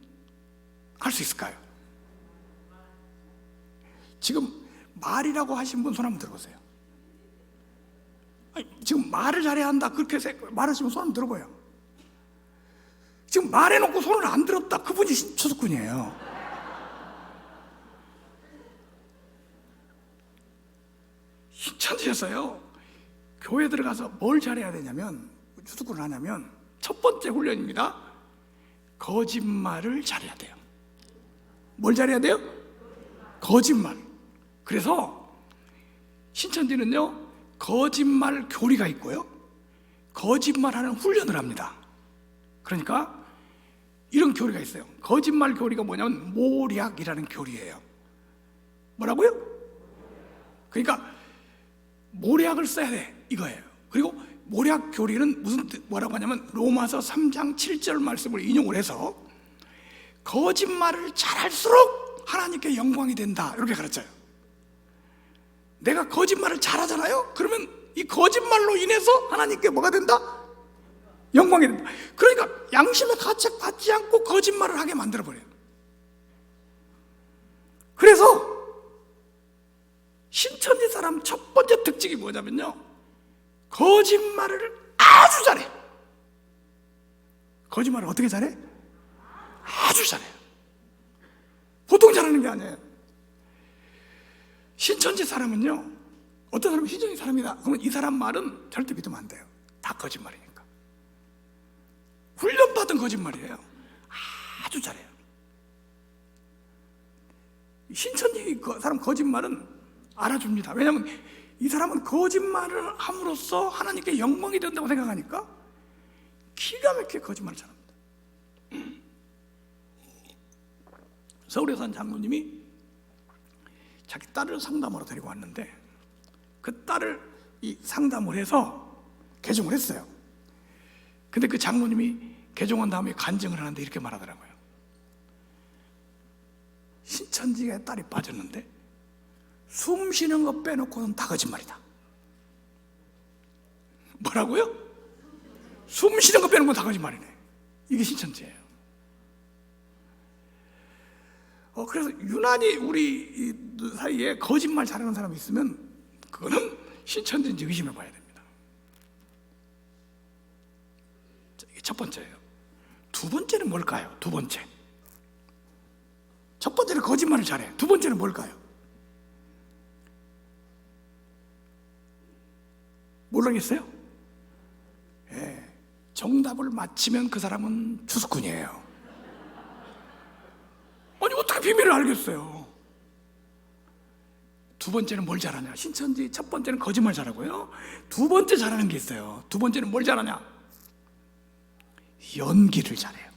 할 수 있을까요? 지금 말이라고 하신 분 손 한번 들어보세요. 아니, 지금 말을 잘해야 한다 그렇게 말하시면 손 한번 들어봐요. 지금 말해놓고 손을 안 들었다, 그분이 추수꾼이에요. 신천지에서요, 교회 들어가서 뭘 잘해야 되냐면, 추수꾼을 하냐면 첫 번째 훈련입니다. 거짓말을 잘해야 돼요. 뭘 잘해야 돼요? 거짓말. 그래서 신천지는요, 거짓말 교리가 있고요, 거짓말하는 훈련을 합니다. 그러니까 이런 교리가 있어요. 거짓말 교리가 뭐냐면 모략이라는 교리예요. 뭐라고요? 그러니까 모략을 써야 돼, 이거예요. 그리고 모략 교리는 뭐라고 하냐면 로마서 3장 7절 말씀을 인용을 해서 거짓말을 잘할수록 하나님께 영광이 된다, 이렇게 가르쳐요. 내가 거짓말을 잘하잖아요? 그러면 이 거짓말로 인해서 하나님께 뭐가 된다? 영광이 된다. 그러니까 양심의 가책 받지 않고 거짓말을 하게 만들어버려요. 그래서 신천지 사람 첫 번째 특징이 뭐냐면요, 거짓말을 아주 잘해. 거짓말을 어떻게 잘해? 아주 잘해요. 보통 잘하는 게 아니에요. 신천지 사람은요, 어떤 사람은 신천지 사람이다 그러면 이 사람 말은 절대 믿으면 안 돼요. 다 거짓말이니까. 훈련받은 거짓말이에요. 아주 잘해요. 신천지 사람 거짓말은 알아줍니다. 왜냐하면 이 사람은 거짓말을 함으로써 하나님께 영광이 된다고 생각하니까 기가 막히게 거짓말을 잘합니다. 서울에서 한 장로님이 자기 딸을 상담하러 데리고 왔는데 그 딸을 이 상담을 해서 개종을 했어요. 근데 그 장로님이 개종한 다음에 간증을 하는데 이렇게 말하더라고요. 신천지에 딸이 빠졌는데 숨 쉬는 거 빼놓고는 다 거짓말이다. 뭐라고요? 숨 쉬는 거 빼놓고는 다 거짓말이네. 이게 신천지예요. 그래서 유난히 우리 사이에 거짓말 잘하는 사람이 있으면 그거는 신천지인지 의심해 봐야 됩니다. 자, 이게 첫 번째예요. 두 번째는 뭘까요? 두 번째. 첫 번째는 거짓말을 잘해. 두 번째는 뭘까요? 모르겠어요? 예, 정답을 맞히면 그 사람은 추수꾼이에요. 아니 어떻게 비밀을 알겠어요? 두 번째는 뭘 잘하냐? 신천지 첫 번째는 거짓말 잘하고요. 두 번째 잘하는 게 있어요. 두 번째는 뭘 잘하냐? 연기를 잘해요.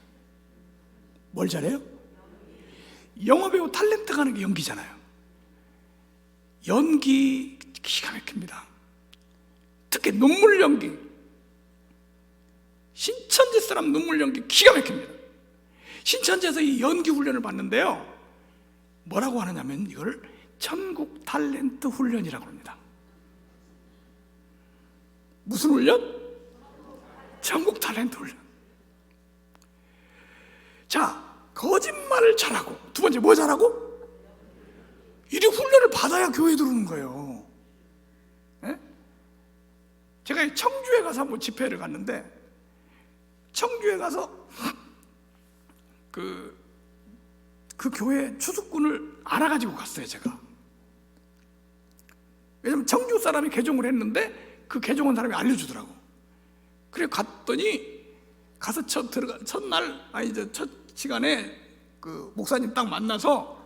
뭘 잘해요? 영화배우 탤런트가 하는 게 연기잖아요. 연기 기가 막힙니다. 특히 눈물 연기. 신천지 사람 눈물 연기 기가 막힙니다. 신천지에서 이 연기 훈련을 받는데요, 뭐라고 하느냐면 이걸 천국 탤런트 훈련이라고 합니다. 무슨 훈련? 천국 탤런트 훈련. 자, 거짓말을 잘하고, 두 번째 뭐 잘하고? 이리 훈련을 받아야 교회에 들어오는 거예요. 예? 제가 청주에 가서 한번 집회를 갔는데, 청주에 가서 그 교회 추수꾼을 알아가지고 갔어요, 제가. 왜냐면 청주 사람이 개종을 했는데 그 개종한 사람이 알려주더라고. 그래 갔더니 가서 첫 시간에 그 목사님 딱 만나서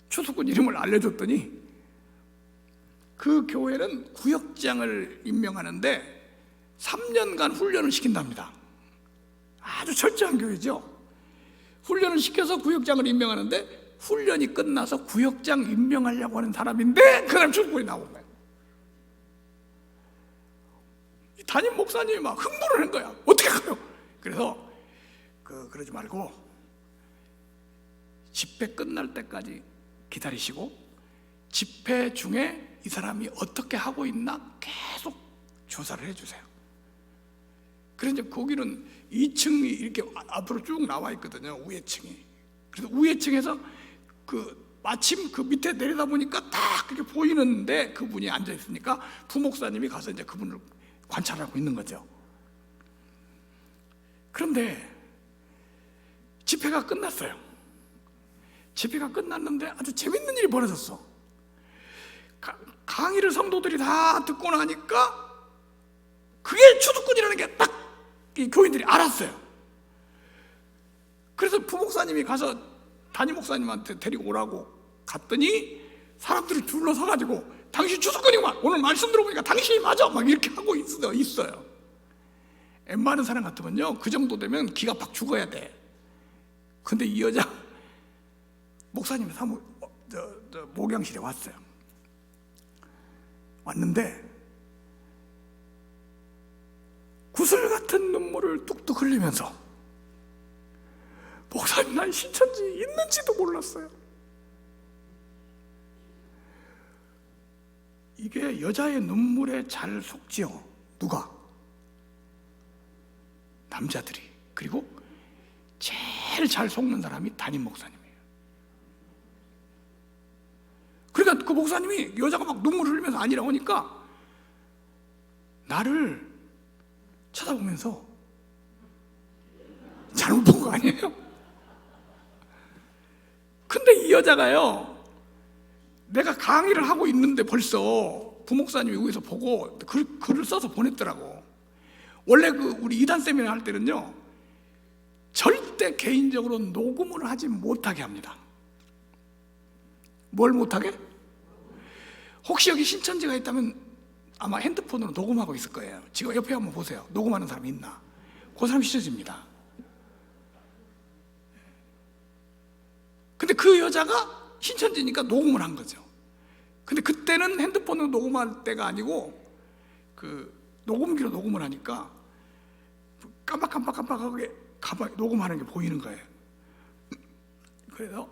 추수꾼 이름을 알려줬더니 그 교회는 구역장을 임명하는데 3년간 훈련을 시킨답니다. 아주 철저한 교회죠. 훈련을 시켜서 구역장을 임명하는데 훈련이 끝나서 구역장 임명하려고 하는 사람인데 그 사람 추수꾼이 나온 거예요. 담임 목사님이 막 흥분을 한 거야. 어떻게 가요? 그래서 그러지 말고 집회 끝날 때까지 기다리시고 집회 중에 이 사람이 어떻게 하고 있나 계속 조사를 해주세요. 그래서 이제 거기는 2층이 이렇게 앞으로 쭉 나와 있거든요. 우회층이. 그래서 우회층에서 마침 그 밑에 내려다 보니까 딱 그렇게 보이는데 그분이 앉아 있으니까 부목사님이 가서 이제 그분을 관찰하고 있는 거죠. 그런데 집회가 끝났어요. 집회가 끝났는데 아주 재밌는 일이 벌어졌어. 강의를 성도들이 다 듣고 나니까 그게 추수꾼이라는 게 딱 교인들이 알았어요. 그래서 부목사님이 가서 담임 목사님한테 데리고 오라고 갔더니 사람들이 둘러서가지고 당신 추수꾼이구만, 오늘 말씀 들어보니까 당신이 맞아, 막 이렇게 하고 있어요. 웬만한 사람 같으면요 그 정도 되면 기가 팍 죽어야 돼. 근데 이 여자 목사님 목양실에 왔어요. 왔는데 구슬 같은 눈물을 뚝뚝 흘리면서 목사님 난 신천지 있는지도 몰랐어요. 이게 여자의 눈물에 잘 속지요. 누가? 남자들이. 그리고 제일 잘 속는 사람이 담임 목사님이에요. 그러니까 그 목사님이 여자가 막 눈물 흘리면서 아니라고 하니까 나를 쳐다보면서 잘못 본 거 아니에요? 근데 이 여자가요, 내가 강의를 하고 있는데 벌써 부목사님이 여기서 보고 글을 써서 보냈더라고. 원래 우리 이단 세미나 할 때는요 절대 개인적으로 녹음을 하지 못하게 합니다. 뭘 못하게? 혹시 여기 신천지가 있다면 아마 핸드폰으로 녹음하고 있을 거예요. 지금 옆에 한번 보세요. 녹음하는 사람이 있나? 그 사람 씻어집니다. 근데 그 여자가 신천지니까 녹음을 한 거죠. 근데 그때는 핸드폰으로 녹음할 때가 아니고 녹음기로 녹음을 하니까 깜빡깜빡하게 녹음하는 게 보이는 거예요. 그래서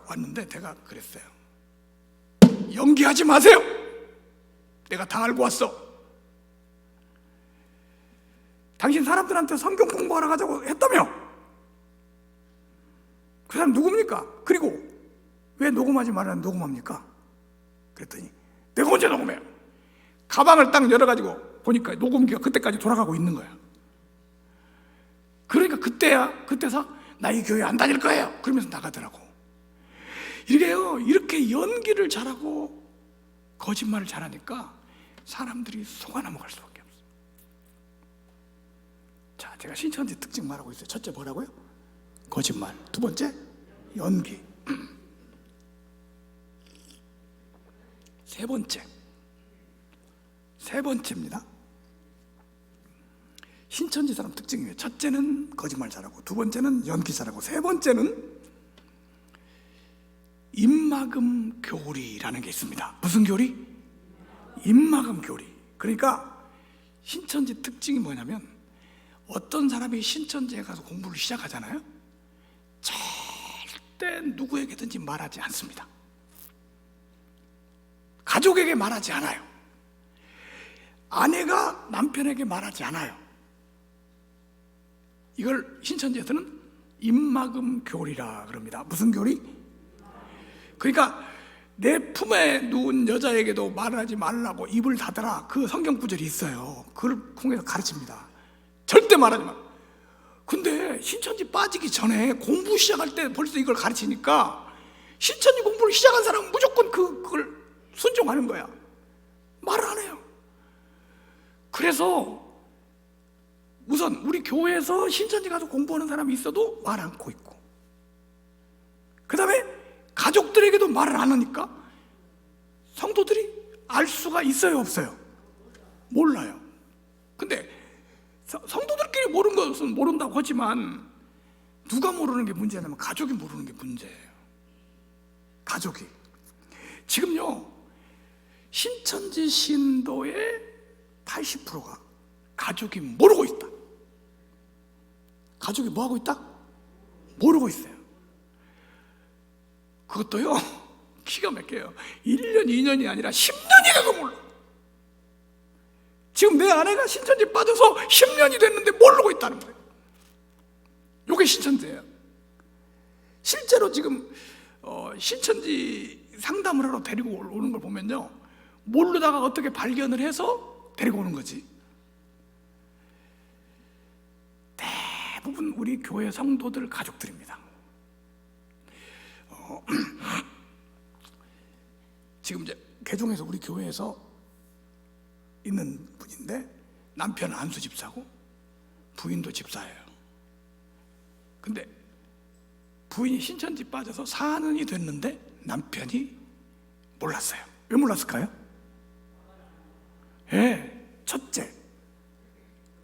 왔는데 제가 그랬어요. 연기하지 마세요. 내가 다 알고 왔어. 당신 사람들한테 성경 공부하러 가자고 했다며. 그 사람 누굽니까? 그리고 왜 녹음하지 말라는 녹음합니까? 그랬더니 내가 언제 녹음해요? 가방을 딱 열어가지고 보니까 녹음기가 그때까지 돌아가고 있는 거야. 그러니까 그때서 나 이 교회 안 다닐 거예요 그러면서 나가더라고. 이렇게 연기를 잘하고 거짓말을 잘하니까 사람들이 속아 넘어갈 수밖에 없어. 자, 제가 신천지 특징 말하고 있어요. 첫째 뭐라고요? 거짓말. 두 번째 연기. 세 번째입니다. 신천지 사람 특징이에요. 첫째는 거짓말 잘하고, 두 번째는 연기 잘하고, 세 번째는 입막음 교리라는 게 있습니다. 무슨 교리? 입막음 교리. 그러니까 신천지 특징이 뭐냐면, 어떤 사람이 신천지에 가서 공부를 시작하잖아요. 절대 누구에게든지 말하지 않습니다. 가족에게 말하지 않아요. 아내가 남편에게 말하지 않아요. 이걸 신천지에서는 입막음 교리라 그럽니다. 무슨 교리? 그러니까 내 품에 누운 여자에게도 말하지 말라고 입을 닫아라, 그 성경 구절이 있어요. 그걸 통해서 가르칩니다. 절대 말하지 마. 근데 신천지 빠지기 전에 공부 시작할 때 벌써 이걸 가르치니까 신천지 공부를 시작한 사람은 무조건 그걸 순종하는 거야. 말을 안 해요. 그래서 우선 우리 교회에서 신천지 가서 공부하는 사람이 있어도 말 않고 있고, 그 다음에 가족들에게도 말을 안 하니까 성도들이 알 수가 있어요, 없어요? 몰라요. 근데 성도들끼리 모르는 것은 모른다고 하지만 누가 모르는 게 문제냐면 가족이 모르는 게 문제예요. 가족이. 지금요, 신천지 신도의 80%가 가족이 모르고 있다. 가족이 뭐 하고 있다? 모르고 있어요. 그것도요, 기가 막혀요. 1년, 2년이 아니라 10년이 돼도 몰라. 지금 내 아내가 신천지 빠져서 10년이 됐는데 모르고 있다는 거예요. 이게 신천지예요. 실제로 지금 신천지 상담을 하러 데리고 오는 걸 보면요, 모르다가 어떻게 발견을 해서 데리고 오는 거지. 대부분 우리 교회 성도들 가족들입니다. 지금 이제 개종해서 우리 교회에서 있는 분인데, 남편은 안수 집사고 부인도 집사예요. 근데 부인이 신천지 빠져서 4년이 됐는데 남편이 몰랐어요. 왜 몰랐을까요? 첫째,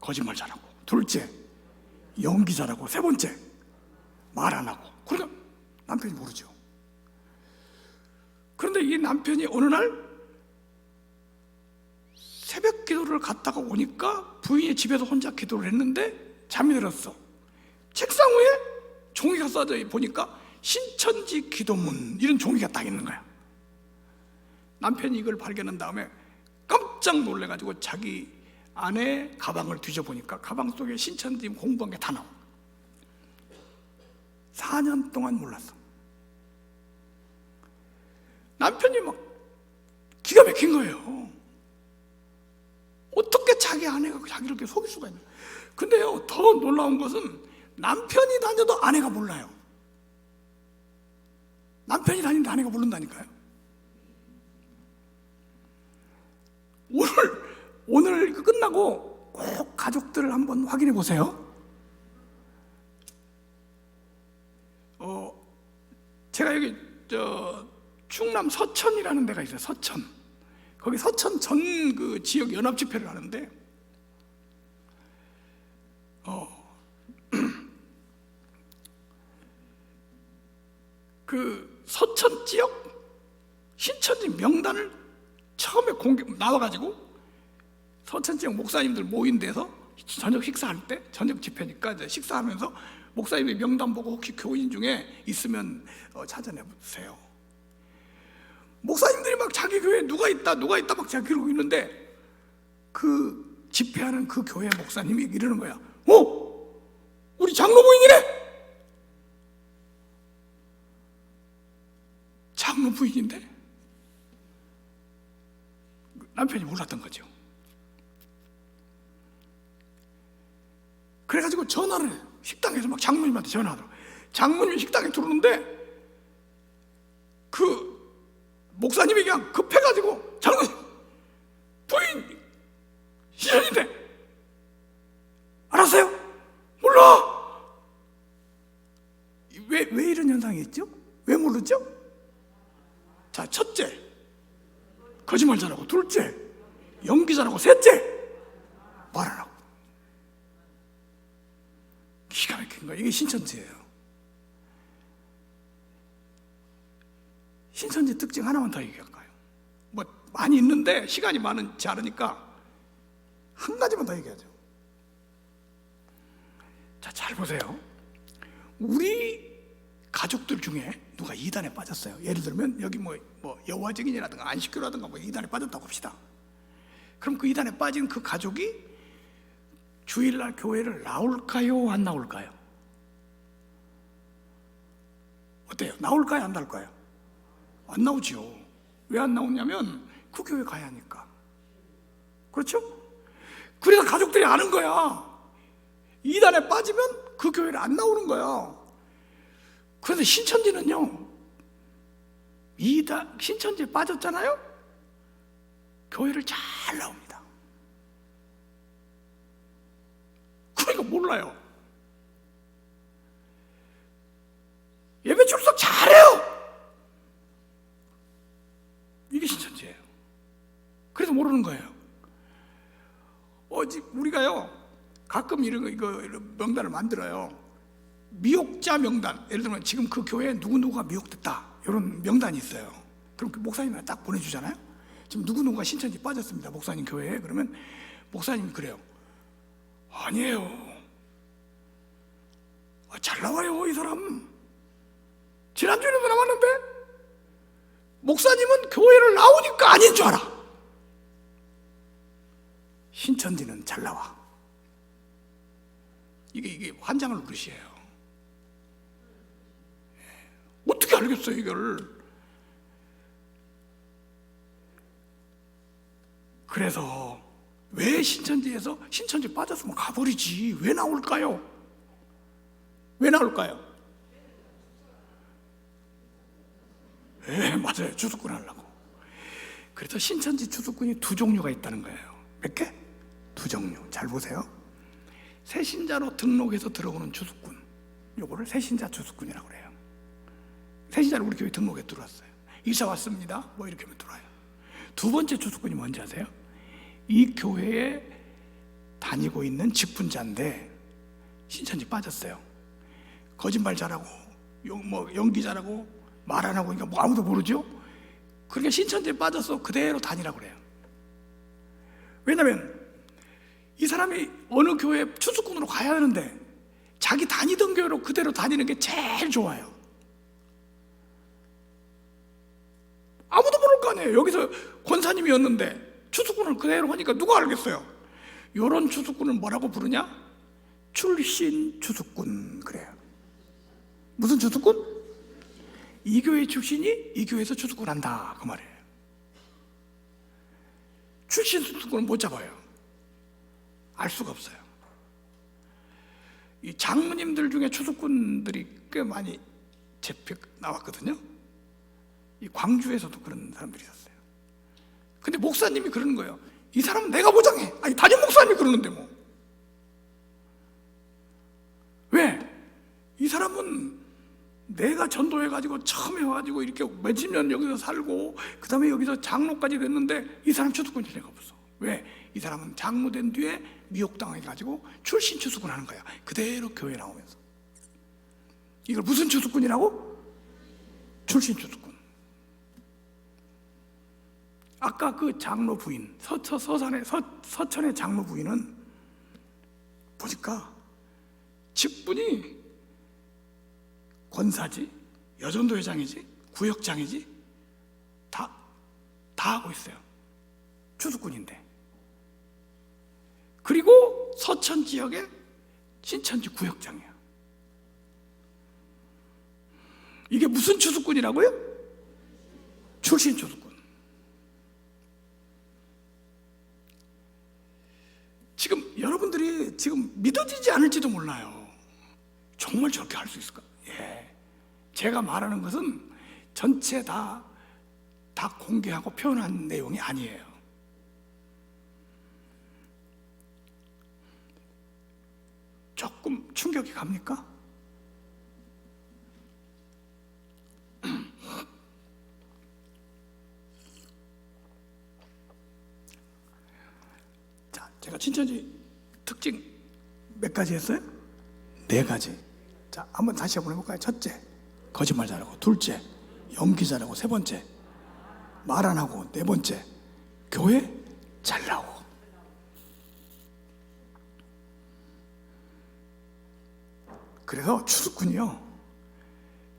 거짓말 잘하고, 둘째, 연기 잘하고, 세 번째, 말 안 하고. 그러니까 남편이 모르죠. 그런데 이 남편이 어느 날 새벽 기도를 갔다가 오니까 부인이 집에서 혼자 기도를 했는데 잠이 들었어. 책상 위에 종이가 써져 보니까 신천지 기도문, 이런 종이가 딱 있는 거야. 남편이 이걸 발견한 다음에 깜짝 놀래가지고 자기 아내 가방을 뒤져보니까 가방 속에 신천지 공부한 게 다 나와. 4년 동안 몰랐어. 남편이 막 기가 막힌 거예요. 어떻게 자기 아내가 자기를 이렇게 속일 수가 있나. 근데요, 더 놀라운 것은 남편이 다녀도 아내가 몰라요. 남편이 다니는데 아내가 모른다니까요. 오늘 끝나고 꼭 가족들을 한번 확인해 보세요. 제가 여기 충남 서천이라는 데가 있어요. 서천. 거기 서천 전 그 지역 연합 집회를 하는데, 그 서천 지역 신천지 명단을 처음에 나와가지고 서천 지역 목사님들 모인 데서 저녁 식사할 때, 저녁 집회니까 이제 식사하면서 목사님이 명단 보고 혹시 교인 중에 있으면 찾아내보세요. 목사님들이 막 자기 교회에 누가 있다 막 자기 그러고 있는데, 그 집회하는 그 교회 목사님이 이러는 거야. 우리 장로부인이래. 남편 부인인데 남편이 몰랐던 거죠. 그래가지고 전화를 해요. 식당에서 막 장모님한테 전화하더라고. 장모님이 식당에 들어오는데 그 목사님이 그냥 급해가지고 장모님 부인 시전인데 알았어요? 몰라. 왜 이런 현상이 있죠? 왜 모르죠? 자, 첫째 거짓말 잘하고, 둘째 연기 잘하고, 셋째 말 안 하고. 기가 막힌 거예요. 이게 신천지예요. 신천지 특징 하나만 더 얘기할까요? 뭐 많이 있는데 시간이 많지 않으니까 한 가지만 더 얘기하죠. 자, 잘 보세요. 우리 가족들 중에 누가 이단에 빠졌어요. 예를 들면 여기 뭐 여호와 증인이라든가 안식교라든가 뭐 이단에 빠졌다고 합시다. 그럼 그 이단에 빠진 그 가족이 주일날 교회를 나올까요? 안 나올까요? 어때요? 나올까요? 안 나올까요? 안 나오죠. 왜 안 나오냐면 그 교회 가야 하니까. 그렇죠? 그래서 가족들이 아는 거야. 이단에 빠지면 그 교회를 안 나오는 거야. 그래서 신천지는요, 신천지에 빠졌잖아요? 교회를 잘 나옵니다. 그러니까 몰라요. 예배 출석 잘해요. 이게 신천지예요. 그래서 모르는 거예요. 우리가요 가끔 이런 명단을 만들어요. 미혹자 명단. 예를 들면 지금 그 교회에 누구누구가 미혹됐다, 이런 명단이 있어요. 그럼 그 목사님한테 딱 보내주잖아요. 지금 누구누구가 신천지 빠졌습니다, 목사님 교회에. 그러면 목사님이 그래요. 아니에요, 잘 나와요 이 사람. 지난주에도 나왔는데 목사님은 교회를 나오니까 아닌 줄 알아. 신천지는 잘 나와. 이게 환장을 노릇이에요. 어떻게 알겠어요 이걸. 그래서 왜 신천지 빠졌으면 가버리지 왜 나올까요? 왜 나올까요? 맞아요. 주수꾼 하려고. 그래서 신천지 주수꾼이 두 종류가 있다는 거예요. 몇 개? 두 종류. 잘 보세요. 새신자로 등록해서 들어오는 주수꾼, 요거를 새신자 주수꾼이라고 그래요. 새신자로 우리 교회 등록해 들어왔어요. 이사 왔습니다, 뭐 이렇게 하면 들어와요. 두 번째 주수꾼이 뭔지 아세요? 이 교회에 다니고 있는 직분자인데 신천지 빠졌어요. 거짓말 잘하고 연기 잘하고 말 안 하고, 그러니까 뭐 아무도 모르죠. 그러니까 신천지에 빠져서 그대로 다니라고 그래요. 왜냐면 이 사람이 어느 교회 추수꾼으로 가야 하는데 자기 다니던 교회로 그대로 다니는 게 제일 좋아요. 아무도 모를 거 아니에요. 여기서 권사님이었는데 추수꾼을 그대로 하니까 누가 알겠어요. 요런 추수꾼을 뭐라고 부르냐? 출신 추수꾼 그래요. 무슨 추수꾼? 이 교회 출신이 이 교회에서 추수꾼 한다, 그 말이에요. 출신 추수꾼은 못 잡아요. 알 수가 없어요. 이 장로님들 중에 추수꾼들이 꽤 많이 나왔거든요. 이 광주에서도 그런 사람들이 있었어요. 근데 목사님이 그러는 거예요. 이 사람은 내가 보장해. 아니 담임 목사님이 그러는데 뭐. 왜? 이 사람은 내가 전도해가지고 처음에 와가지고 이렇게 몇십 년 여기서 살고 그 다음에 여기서 장로까지 됐는데 이 사람 추수꾼이 내가 없어. 왜? 이 사람은 장로된 뒤에 미혹당해가지고 출신 추수꾼 하는 거야. 그대로 교회 나오면서. 이걸 무슨 추수꾼이라고? 출신 추수꾼. 아까 그 장로 부인, 서천의 장로 부인은 보니까 직분이 권사지, 여전도 회장이지, 구역장이지, 다 하고 있어요. 추수꾼인데. 그리고 서천 지역의 신천지 구역장이야. 이게 무슨 추수꾼이라고요? 출신 추수꾼. 지금 여러분들이 지금 믿어지지 않을지도 몰라요. 정말 저렇게 할 수 있을까? 예. 제가 말하는 것은 전체 다 공개하고 표현한 내용이 아니에요. 조금 충격이 갑니까? 자, 제가 신천지 특징 몇 가지 했어요? 4가지. 자, 한번 다시 한번 해볼까요? 첫째, 거짓말 잘하고. 둘째, 연기 잘하고. 세 번째, 말 안 하고. 네 번째, 교회 잘 나오고. 그래서 추수꾼이요,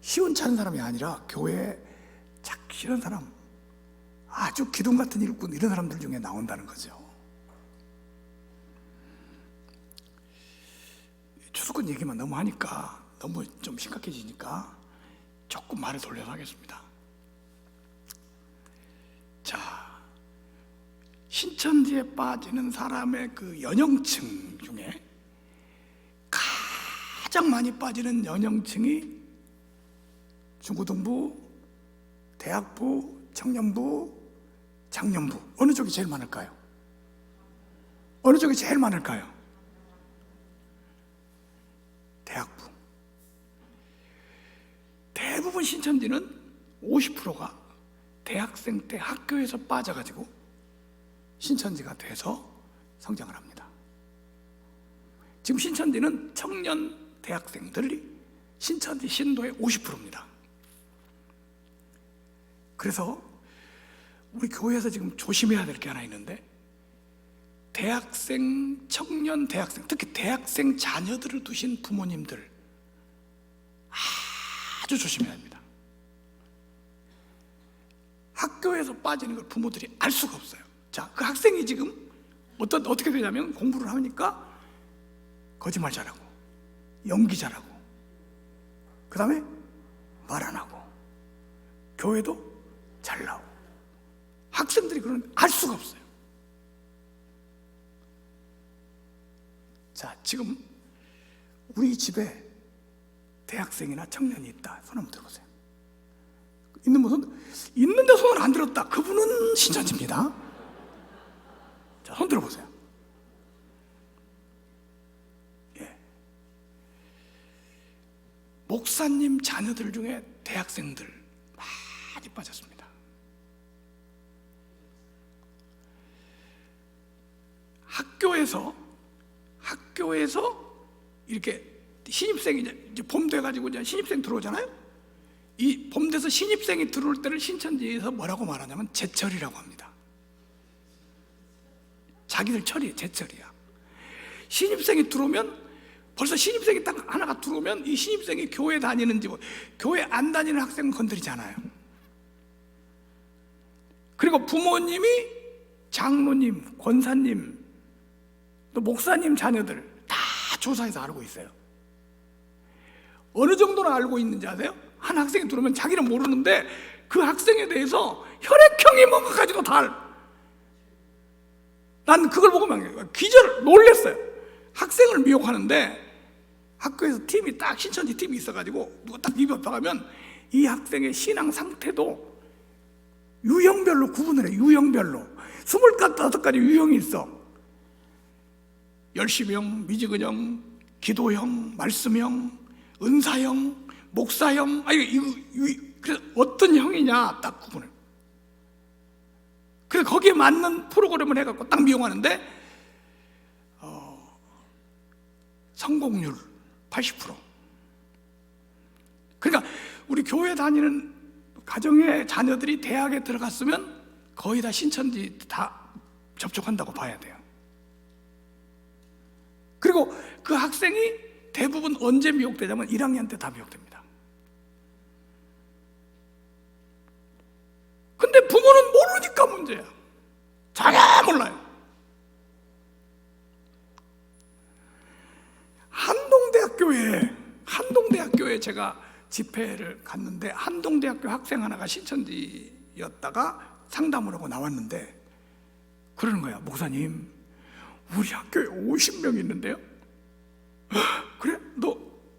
시원찮은 사람이 아니라 교회에 착실한 사람, 아주 기둥 같은 일꾼, 이런 사람들 중에 나온다는 거죠. 추수꾼 얘기만 너무 하니까 너무 좀 심각해지니까 조금 말을 돌려서 하겠습니다. 자, 신천지에 빠지는 사람의 그 연령층 중에 가장 많이 빠지는 연령층이 중고등부, 대학부, 청년부, 장년부. 어느 쪽이 제일 많을까요? 어느 쪽이 제일 많을까요? 대학부. 대부분 신천지는 50%가 대학생 때 학교에서 빠져가지고 신천지가 돼서 성장을 합니다. 지금 신천지는 청년 대학생들이 신천지 신도의 50%입니다. 그래서 우리 교회에서 지금 조심해야 될 게 하나 있는데, 대학생, 청년 대학생, 특히 대학생 자녀들을 두신 부모님들 아주 조심해야 합니다. 학교에서 빠지는 걸 부모들이 알 수가 없어요. 자, 그 학생이 지금 어떻게 되냐면, 공부를 하니까 거짓말 잘하고, 연기 잘하고, 그 다음에 말 안 하고, 교회도 잘 나오고. 학생들이 그러는데 알 수가 없어요. 자, 지금 우리 집에 대학생이나 청년이 있다. 손 한번 들어보세요. 있는 분은, 있는데 손을 안 들었다. 그분은 신천지입니다. 자, 손 들어보세요. 예. 목사님 자녀들 중에 대학생들 많이 빠졌습니다. 학교에서 이렇게 신입생이 이제 봄 돼가지고 이제 신입생 들어오잖아요. 이 봄 돼서 신입생이 들어올 때를 신천지에서 뭐라고 말하냐면 제철이라고 합니다. 자기들 철이 제철이야. 신입생이 들어오면, 벌써 신입생이 딱 하나가 들어오면 이 신입생이 교회 다니는지, 교회 안 다니는 학생은 건드리지 않아요. 그리고 부모님이 장로님, 권사님, 또 목사님 자녀들 다 조사해서 알고 있어요. 어느 정도나 알고 있는지 아세요? 한 학생이 들어오면 자기는 모르는데 그 학생에 대해서 혈액형이 뭔가까지도 다 알. 난 그걸 보고 막 놀랬어요. 학생을 미혹하는데 학교에서 팀이 딱 신천지 팀이 있어가지고 누가 딱 입에 들어가면 이 학생의 신앙 상태도 유형별로 구분을 해요. 유형별로 25가지 유형이 있어. 열심형, 미지근형, 기도형, 말씀형, 은사형, 목사형. 그래서 어떤 형이냐 딱 구분을. 그래서 거기에 맞는 프로그램을 해갖고 딱 미용하는데 성공률 80%. 그러니까 우리 교회 다니는 가정의 자녀들이 대학에 들어갔으면 거의 다 신천지 다 접촉한다고 봐야 돼요. 그리고 그 학생이 대부분 언제 미혹되냐면 1학년 때 다 미혹됩니다. 근데 부모는 모르니까 문제야. 전혀 몰라요. 한동대학교에 제가 집회를 갔는데, 한동대학교 학생 하나가 신천지 신천지였다가 상담을 하고 나왔는데 그러는 거야. 목사님, 우리 학교에 50명 있는데요. 그래? 너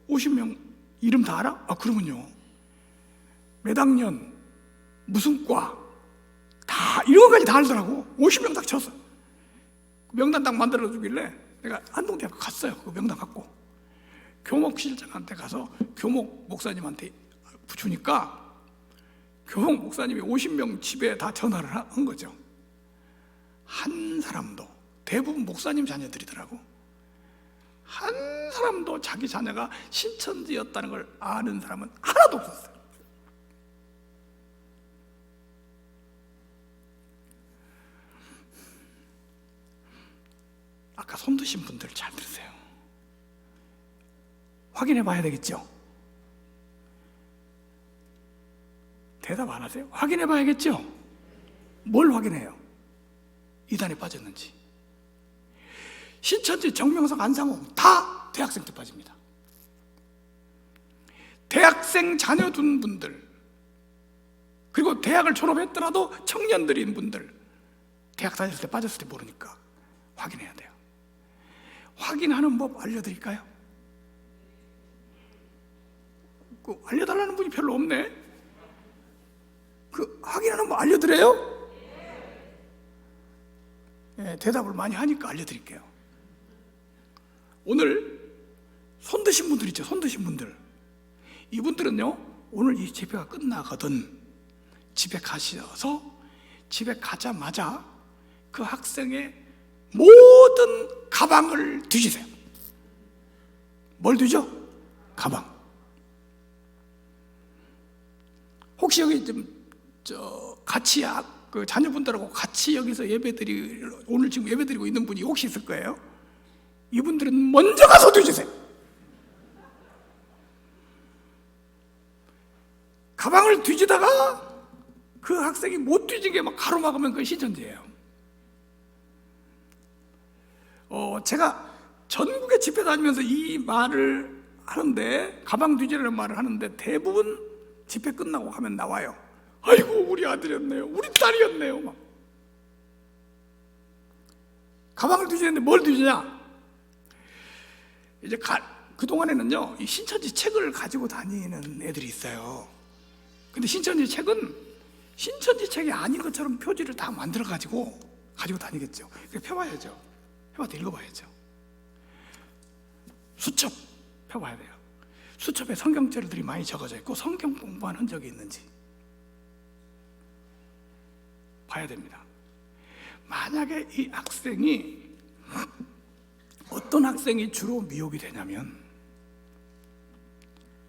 50명 이름 다 알아? 아, 그러면요. 몇 학년, 무슨 과, 다 이런 것까지 다 알더라고. 50명 딱 쳤어. 명단 딱 만들어주길래 내가 안동대학교 갔어요. 그 명단 갖고 교목실장한테 가서 교목 목사님한테 주니까 교목 목사님이 50명 집에 다 전화를 한 거죠. 한 사람도, 대부분 목사님 자녀들이더라고. 한 사람도 자기 자녀가 신천지였다는 걸 아는 사람은 하나도 없었어요. 아까 손 드신 분들 잘 들으세요. 확인해 봐야 되겠죠? 대답 안 하세요? 확인해 봐야겠죠? 뭘 확인해요? 이단에 빠졌는지. 신천지, 정명석, 안상홍 다 대학생 때 빠집니다. 대학생 자녀 둔 분들, 그리고 대학을 졸업했더라도 청년들인 분들, 대학 다녔을 때 빠졌을 때 모르니까 확인해야 돼요. 확인하는 법 알려드릴까요? 그 알려달라는 분이 별로 없네. 그 확인하는 법 알려드려요? 네, 대답을 많이 하니까 알려드릴게요. 오늘 손 드신 분들 있죠? 손 드신 분들. 이분들은요, 오늘 이 집회가 끝나거든 집에 가셔서 집에 가자마자 그 학생의 모든 가방을 뒤지세요. 뭘 뒤져? 가방. 혹시 여기 좀 같이 그 자녀분들하고 같이 여기서 오늘 지금 예배드리고 있는 분이 혹시 있을 거예요? 이분들은 먼저 가서 뒤지세요. 가방을 뒤지다가 그 학생이 못 뒤진 게 막 가로막으면 그게 신천지예요. 제가 전국에 집회 다니면서 이 말을 하는데, 가방 뒤지라는 말을 하는데 대부분 집회 끝나고 하면 나와요. 아이고, 우리 아들이었네요, 우리 딸이었네요. 막. 가방을 뒤지는데 뭘 뒤지냐? 이제 그동안에는요, 이 신천지 책을 가지고 다니는 애들이 있어요. 근데 신천지 책은 신천지 책이 아닌 것처럼 표지를 다 만들어 가지고 다니겠죠. 그래서 펴봐야죠. 펴봐도 읽어봐야죠. 수첩 펴봐야 돼요. 수첩에 성경절들이 많이 적어져 있고 성경 공부한 흔적이 있는지 봐야 됩니다. 만약에 이 학생이, 어떤 학생이 주로 미혹이 되냐면,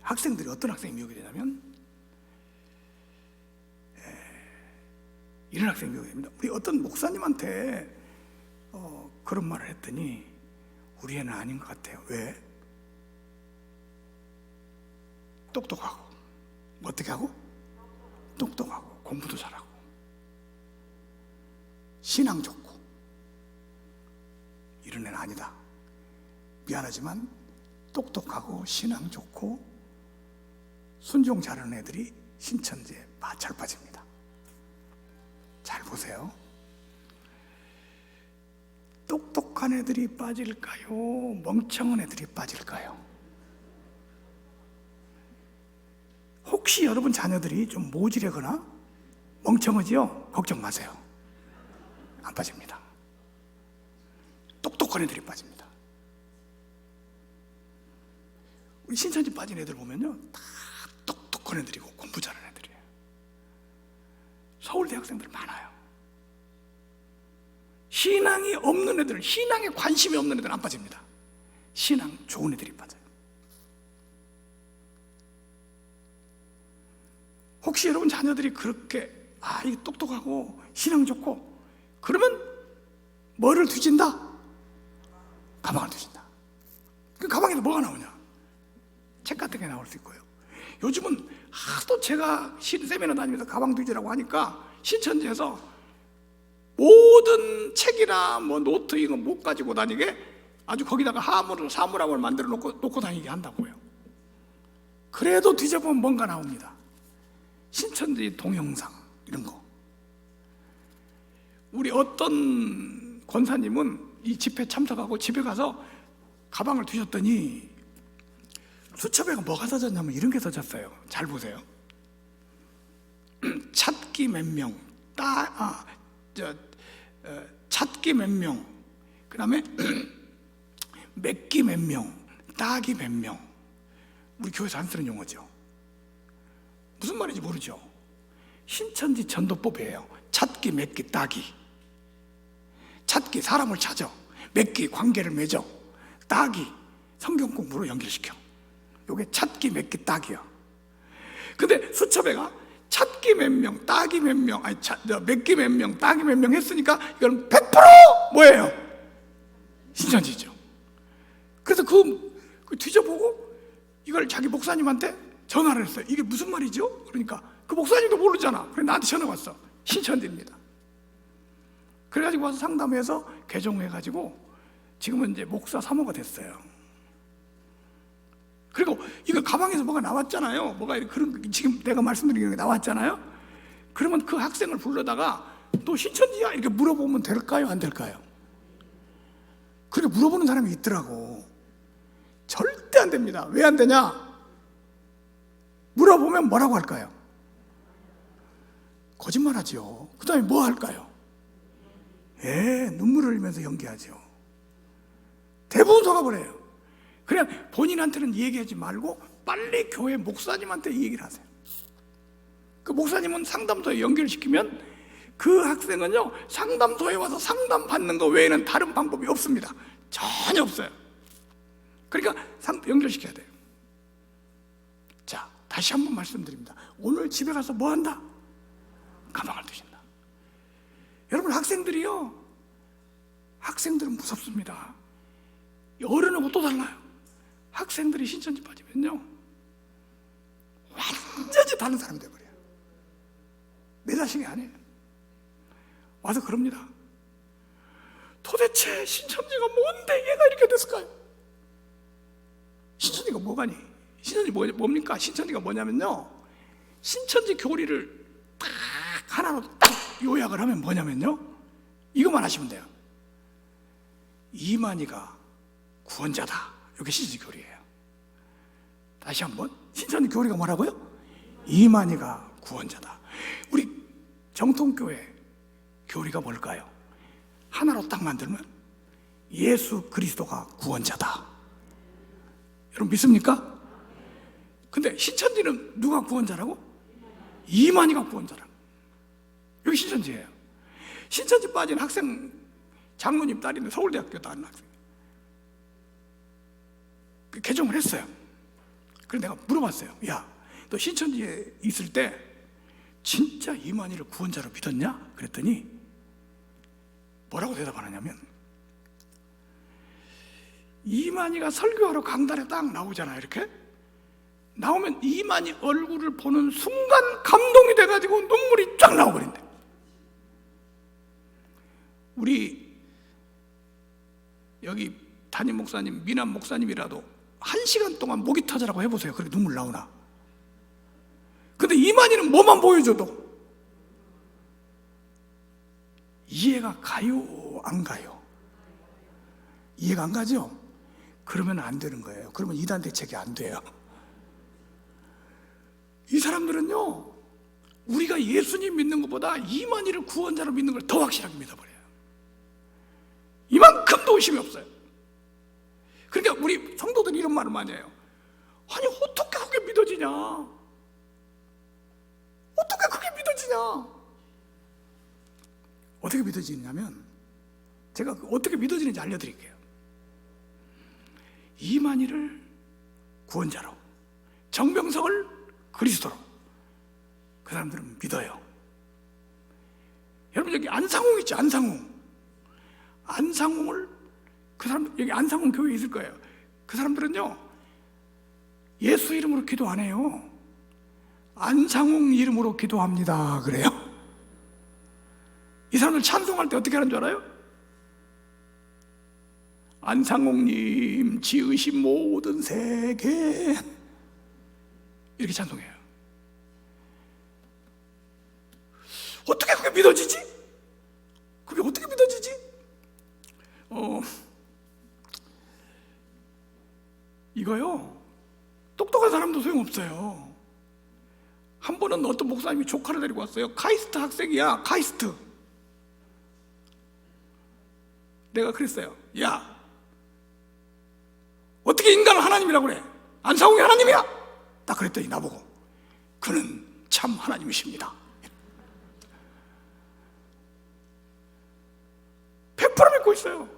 학생들이 어떤 학생이 미혹이 되냐면 이런 학생이 미혹이 됩니다. 우리 어떤 목사님한테 그런 말을 했더니 우리 애는 아닌 것 같아요. 왜? 똑똑하고, 어떻게 하고? 똑똑하고, 공부도 잘하고, 신앙 좋고, 이런 애는 아니다. 미안하지만 똑똑하고 신앙 좋고 순종 잘하는 애들이 신천지에 잘 빠집니다. 잘 보세요. 똑똑한 애들이 빠질까요? 멍청한 애들이 빠질까요? 혹시 여러분 자녀들이 좀 모질하거나 멍청하지요? 걱정 마세요. 안 빠집니다. 똑똑한 애들이 빠집니다. 우리 신천지 빠진 애들 보면요, 다 똑똑한 애들이고 공부 잘하는 애들이에요. 서울대 학생들 많아요. 신앙이 없는 애들, 신앙에 관심이 없는 애들 안 빠집니다. 신앙 좋은 애들이 빠져요. 혹시 여러분 자녀들이 그렇게 이 똑똑하고 신앙 좋고 그러면 뭐를 뒤진다? 가방을 뒤진다. 그 가방에서 뭐가 나오냐? 책 같은 게 나올 수 있고요. 요즘은 하도 제가 세미나 다니면서 가방 뒤지라고 하니까 신천지에서 모든 책이나 뭐 노트 이거 못 가지고 다니게 아주 거기다가 사물함을 만들어 놓고 다니게 한다고요. 그래도 뒤져보면 뭔가 나옵니다. 신천지 동영상, 이런 거. 우리 어떤 권사님은 이 집회 참석하고 집에 가서 가방을 뒤졌더니 수첩에가 뭐가 써졌냐면 이런 게 써졌어요. 잘 보세요. 찾기 몇 명, 찾기 몇 명, 그 다음에 맺기 몇 명, 따기 몇 명. 우리 교회에서 안 쓰는 용어죠. 무슨 말인지 모르죠. 신천지 전도법이에요. 찾기, 맺기, 따기. 찾기, 사람을 찾아. 맺기, 관계를 맺어. 따기, 성경 공부로 연결시켜. 요게 찾기, 맺기, 따기야. 근데 수첩에가 찾기 몇 명, 따기 몇 명, 맺기 몇 명, 따기 몇 명 했으니까 이건 100% 뭐예요? 신천지죠. 그래서 그 뒤져보고 이걸 자기 목사님한테 전화를 했어요. 이게 무슨 말이죠? 그러니까 그 목사님도 모르잖아. 그래 나한테 전화 왔어. 신천지입니다. 그래가지고 와서 상담해서 개종해가지고 지금은 이제 목사 사모가 됐어요. 그리고 이거 가방에서 뭐가 나왔잖아요. 뭐가 그런 지금 내가 말씀드린 게 나왔잖아요. 그러면 그 학생을 불러다가 너 신천지야? 이렇게 물어보면 될까요? 안 될까요? 그렇게 물어보는 사람이 있더라고. 절대 안 됩니다. 왜 안 되냐? 물어보면 뭐라고 할까요? 거짓말하죠. 그 다음에 뭐 할까요? 눈물을 흘리면서 연기하죠. 대부분 속아버려요. 그냥 본인한테는 얘기하지 말고 빨리 교회 목사님한테 얘기를 하세요. 그 목사님은 상담소에 연결시키면 그 학생은요 상담소에 와서 상담받는 거 외에는 다른 방법이 없습니다. 전혀 없어요. 그러니까 연결시켜야 돼요. 자, 다시 한번 말씀드립니다. 오늘 집에 가서 뭐 한다? 가방을 두신다. 여러분 학생들은 무섭습니다. 어른하고 또 달라요. 학생들이 신천지 빠지면요 완전히 다른 사람이 돼버려요. 내 자식이 아니에요. 와서 그럽니다. 도대체 신천지가 뭔데 얘가 이렇게 됐을까요? 신천지가 뭐가니? 신천지 뭡니까? 신천지가 뭐냐면요 신천지 교리를 딱 하나로 딱 요약을 하면 뭐냐면요 이것만 하시면 돼요. 이만희가 구원자다. 이게 신천지 교리예요. 다시 한번 신천지 교리가 뭐라고요? 이만희가 구원자다. 우리 정통교회 교리가 뭘까요? 하나로 딱 만들면 예수 그리스도가 구원자다. 여러분 믿습니까? 근데 신천지는 누가 구원자라고? 이만희가 구원자라고. 여기 신천지예요. 신천지 빠진 학생 장로님 딸인데 서울대학교 다니는 학생 개종을 했어요. 그래서 내가 물어봤어요. 야, 너 신천지에 있을 때 진짜 이만희를 구원자로 믿었냐? 그랬더니 뭐라고 대답하느냐면 이만희가 설교하러 강단에 딱 나오잖아요. 이렇게 나오면 이만희 얼굴을 보는 순간 감동이 돼가지고 눈물이 쫙 나와버린대. 우리 여기 담임 목사님, 미남 목사님이라도 1시간 동안 목이 터져라고 해보세요. 그렇게 눈물 나오나? 근데 이만희는 뭐만 보여줘도 이해가 가요? 안 가요? 이해가 안 가죠? 그러면 안 되는 거예요. 그러면 이단 대책이 안 돼요. 이 사람들은요 우리가 예수님 믿는 것보다 이만희를 구원자로 믿는 걸 더 확실하게 믿어버려요. 이만큼도 의심이 없어요. 그러니까 우리 성도들이 이런 말을 많이 해요. 아니 어떻게 그게 믿어지냐? 어떻게 그게 믿어지냐? 어떻게 믿어지냐면 제가 어떻게 믿어지는지 알려드릴게요. 이만희를 구원자로, 정병석을 그리스도로 그 사람들은 믿어요. 여러분 여기 안상홍 있죠? 안상홍을 그 사람 여기 안상홍 교회에 있을 거예요. 그 사람들은요 예수 이름으로 기도 안 해요. 안상홍 이름으로 기도합니다. 그래요. 이 사람들 찬송할 때 어떻게 하는 줄 알아요? 안상홍님 지으신 모든 세계 이렇게 찬송해요. 어떻게 그게 믿어지지? 그게 어떻게 믿어지지? 이거요, 똑똑한 사람도 소용없어요. 한 번은 어떤 목사님이 조카를 데리고 왔어요. 카이스트 학생이야, 카이스트. 내가 그랬어요. 야, 어떻게 인간을 하나님이라고 그래? 안상홍이 하나님이야? 딱 그랬더니 나보고, 그는 참 하나님이십니다. 100% 믿고 있어요.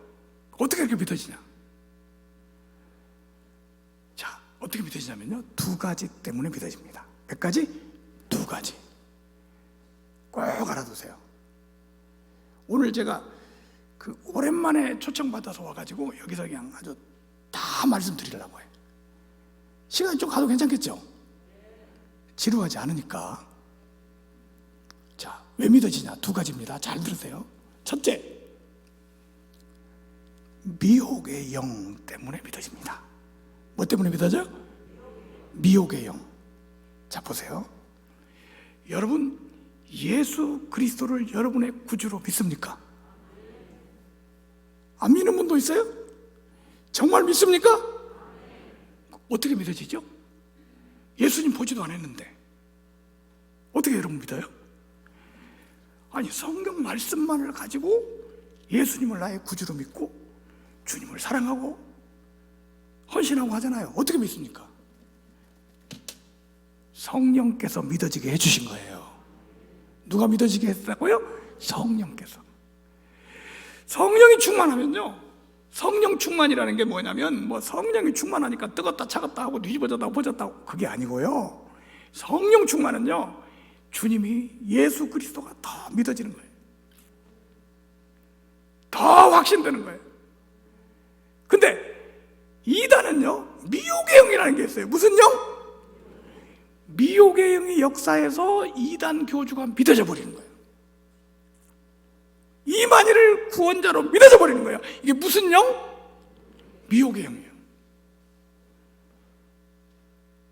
어떻게 그렇게 믿어지냐? 자, 어떻게 믿어지냐면요, 두 가지 때문에 믿어집니다. 몇 가지? 두 가지. 꼭 알아두세요. 오늘 제가 오랜만에 초청받아서 와가지고 여기서 그냥 아주 다 말씀드리려고 해요. 시간이 좀 가도 괜찮겠죠? 지루하지 않으니까. 자, 왜 믿어지냐? 두 가지입니다. 잘 들으세요. 첫째, 미혹의 영 때문에 믿어집니다. 뭐 때문에 믿어져요? 미혹의 영. 자, 보세요. 여러분, 예수 그리스도를 여러분의 구주로 믿습니까? 안 믿는 분도 있어요? 정말 믿습니까? 어떻게 믿어지죠? 예수님 보지도 않았는데 어떻게 여러분 믿어요? 아니, 성경 말씀만을 가지고 예수님을 나의 구주로 믿고 주님을 사랑하고 헌신하고 하잖아요. 어떻게 믿습니까? 성령께서 믿어지게 해주신 거예요. 누가 믿어지게 했다고요? 성령께서. 성령이 충만하면요, 성령 충만이라는 게 뭐냐면, 뭐 성령이 충만하니까 뜨겁다 차갑다 하고 뒤집어졌다 퍼졌다, 그게 아니고요. 성령 충만은요, 주님이 예수 그리스도가 더 믿어지는 거예요. 더 확신되는 거예요. 근데 이단은요, 미혹의 영이라는 게 있어요. 무슨 영? 미혹의 영의 역사에서 이단 교주가 믿어져 버리는 거예요. 이만희를 구원자로 믿어져 버리는 거예요. 이게 무슨 영? 미혹의 영이에요.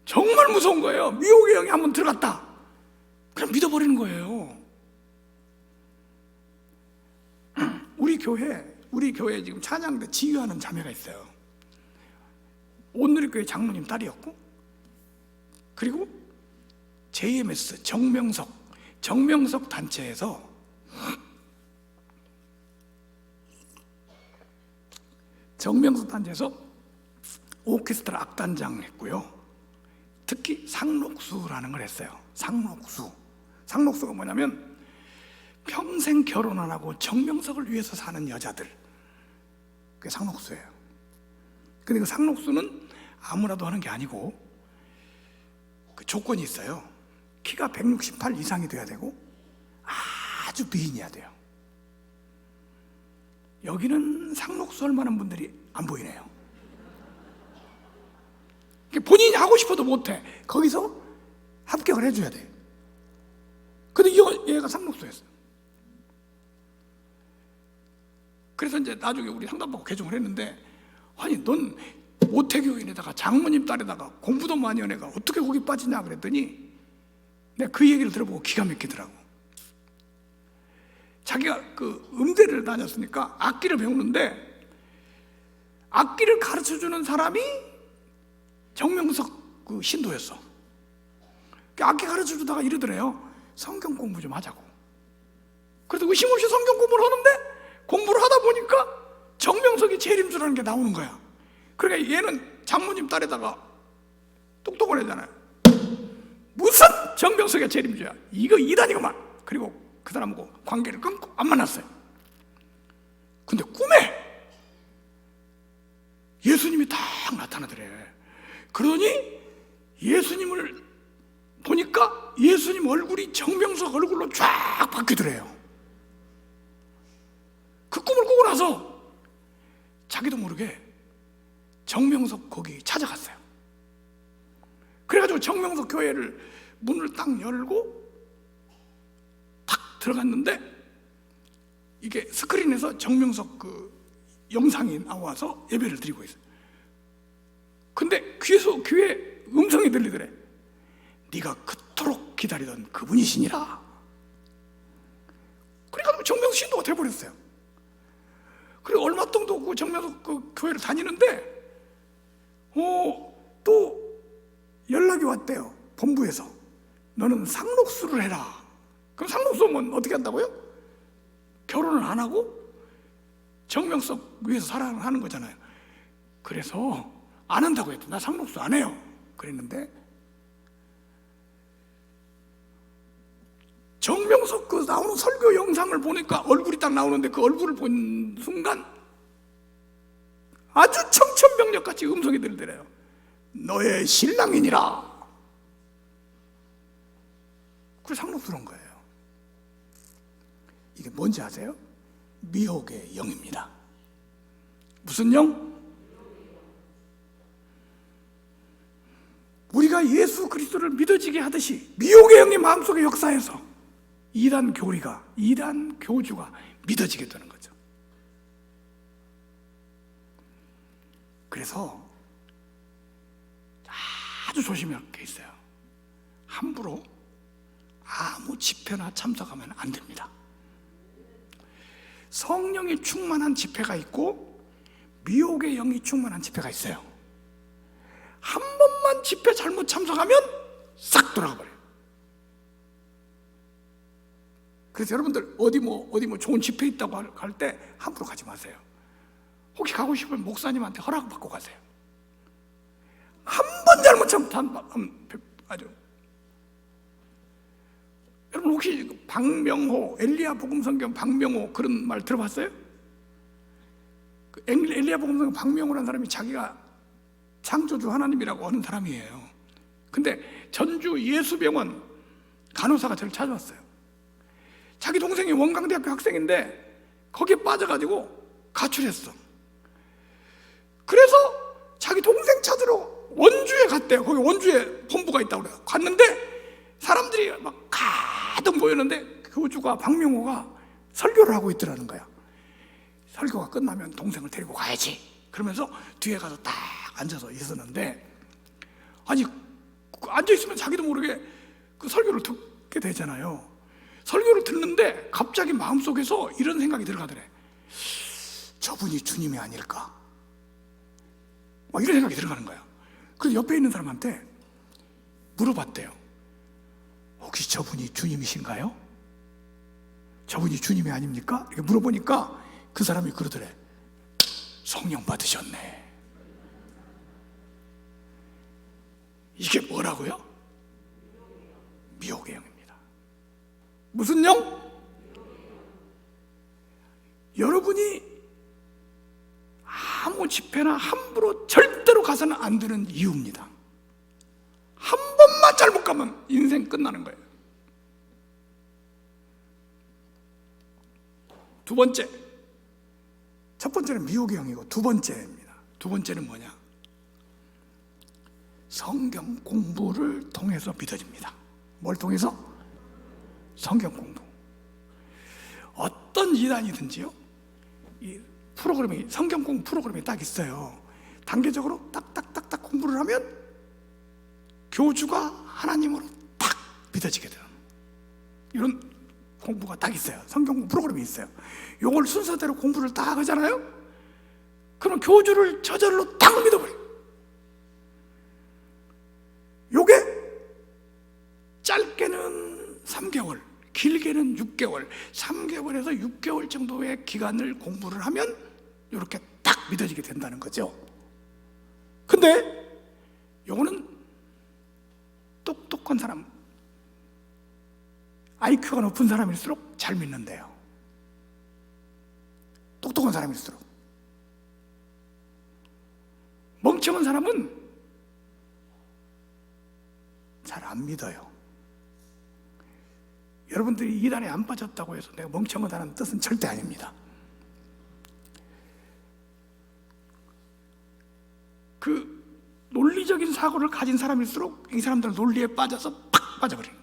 정말 무서운 거예요. 미혹의 영이 한번 들어갔다, 그냥 믿어버리는 거예요. 우리 교회에 지금 찬양대 지휘하는 자매가 있어요. 온누리교회 장로님 딸이었고, 그리고 JMS 정명석 단체에서 오케스트라 악단장 했고요. 특히 상록수라는 걸 했어요. 상록수가 뭐냐면 평생 결혼 안 하고 정명석을 위해서 사는 여자들, 그게 상록수예요. 근데 그 상록수는 아무나도 하는 게 아니고 그 조건이 있어요. 키가 168 이상이 돼야 되고 아주 미인이어야 돼요. 여기는 상록수 할 만한 분들이 안 보이네요. 본인이 하고 싶어도 못해. 거기서 합격을 해줘야 돼. 근데 얘가 상록수였어요. 그래서 이제 나중에 우리 상담받고 개종을 했는데, 아니, 넌 모태교인에다가 장모님 딸에다가 공부도 많이 한 애가 어떻게 거기 빠지냐 그랬더니, 내가 그 얘기를 들어보고 기가 막히더라고. 자기가 그 음대를 다녔으니까 악기를 배우는데, 악기를 가르쳐주는 사람이 정명석 그 신도였어. 악기 가르쳐주다가 이러더래요. 성경 공부 좀 하자고. 그래서 의심 없이 성경 공부를 하는데, 공부를 하다 보니까 정명석이 재림주라는 게 나오는 거야. 그러니까 얘는 장모님 딸에다가 똑똑을 하잖아요. 무슨 정명석이 재림주야, 이거 이단이구만. 그리고 그 사람하고 관계를 끊고 안 만났어요. 근데 꿈에 예수님이 딱 나타나더래. 그러니 예수님을 보니까 예수님 얼굴이 정명석 얼굴로 쫙 바뀌더래요. 그 꿈을 꾸고 나서 자기도 모르게 정명석 거기 찾아갔어요. 그래가지고 정명석 교회를 문을 딱 열고 탁 들어갔는데, 이게 스크린에서 정명석 그 영상이 나와서 예배를 드리고 있어요. 근데 귀에서 귀에 음성이 들리더래. 네가 그토록 기다리던 그분이시니라. 정명석 신도가 돼버렸어요. 그리고 얼마 정도 그 정명석 그 교회를 다니는데 또 연락이 왔대요. 본부에서. 너는 상록수를 해라. 그럼 상록수면 어떻게 한다고요? 결혼을 안 하고 정명석 위해서 살아가는 하는 거잖아요. 그래서 안 한다고 했대. 나 상록수 안 해요. 그랬는데 정명석 그 나오는 설교 영상을 보니까 얼굴이 딱 나오는데 그 얼굴을 본 순간 아주 청천벽력같이 음성이 들리더래요. 너의 신랑이니라. 그래서 상록수를 한 거예요. 이게 뭔지 아세요? 미혹의 영입니다. 무슨 영? 우리가 예수 그리스도를 믿어지게 하듯이 미혹의 영이 마음속에 역사해서 이단 교리가, 이단 교주가 믿어지게 되는 거죠. 그래서 아주 조심할 게 있어요. 함부로 아무 집회나 참석하면 안 됩니다. 성령이 충만한 집회가 있고 미혹의 영이 충만한 집회가 있어요. 한 번만 집회 잘못 참석하면 싹 돌아가 버려요. 그래서 여러분들 어디 뭐 좋은 집회 있다고 할 때 함부로 가지 마세요. 혹시 가고 싶으면 목사님한테 허락 받고 가세요. 한 번 잘못 참석하면 아주. 여러분 혹시 박명호, 엘리야 복음성경 박명호 그런 말 들어봤어요? 그 엘리야 복음성경 박명호라는 사람이 자기가 창조주 하나님이라고 하는 사람이에요. 근데 전주 예수병원 간호사가 저를 찾아왔어요. 자기 동생이 원광대학교 학생인데 거기에 빠져가지고 가출했어. 그래서 자기 동생 찾으러 원주에 갔대요. 거기 원주에 본부가 있다고 그래요. 갔는데 사람들이 막 가득 모였는데 교주가 박명호가 설교를 하고 있더라는 거야. 설교가 끝나면 동생을 데리고 가야지. 그러면서 뒤에 가서 딱 앉아서 있었는데, 아니 앉아있으면 자기도 모르게 그 설교를 듣게 되잖아요. 설교를 듣는데 갑자기 마음속에서 이런 생각이 들어가더래. 저분이 주님이 아닐까? 막 이런 생각이 들어가는 거야. 그래서 옆에 있는 사람한테 물어봤대요. 혹시 저분이 주님이신가요? 저분이 주님이 아닙니까? 이렇게 물어보니까 그 사람이 그러더래. 성령 받으셨네. 이게 뭐라고요? 미혹의 영입니다. 무슨 영? 여러분이 아무 집회나 함부로 절대로 가서는 안 되는 이유입니다. 한 번만 잘못 가면 인생 끝나는 거예요. 두 번째, 첫 번째는 미혹의 영이고 두 번째입니다. 두 번째는 뭐냐? 성경 공부를 통해서 믿어집니다. 뭘 통해서? 성경 공부. 어떤 이단이든지요, 이 프로그램이, 성경 공부 프로그램이 딱 있어요. 단계적으로 딱딱딱딱 공부를 하면 교주가 하나님으로 딱 믿어지게 되는 이런 공부가 딱 있어요. 성경 공부 프로그램이 있어요. 요걸 순서대로 공부를 딱 하잖아요. 그럼 교주를 저절로 딱 믿어버려요. 요게 짧게는 3개월, 길게는 6개월, 3개월에서 6개월 정도의 기간을 공부를 하면 이렇게 딱 믿어지게 된다는 거죠. 근데 요거는 똑똑한 사람, IQ가 높은 사람일수록 잘 믿는데요. 똑똑한 사람일수록. 멍청한 사람은 잘 안 믿어요. 여러분들이 이단에 안 빠졌다고 해서 내가 멍청하다는 뜻은 절대 아닙니다. 그 논리적인 사고를 가진 사람일수록 이 사람들은 논리에 빠져서 팍 빠져버리는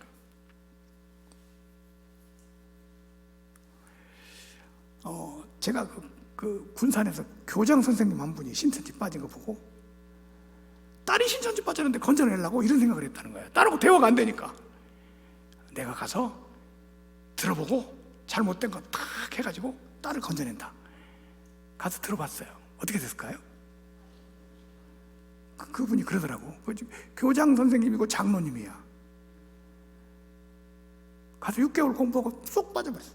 거예요. 제가 그 군산에서 교장 선생님 한 분이 신천지 빠진 거 보고 딸이 신천지 빠졌는데 건져내려고 이런 생각을 했다는 거예요. 딸하고 대화가 안 되니까 내가 가서 들어보고 잘못된 거 다 탁 해가지고 딸을 건져낸다. 가서 들어봤어요. 어떻게 됐을까요? 그분이 그러더라고. 교장 선생님이고 장로님이야. 가서 6개월 공부하고 쏙 빠져버렸어.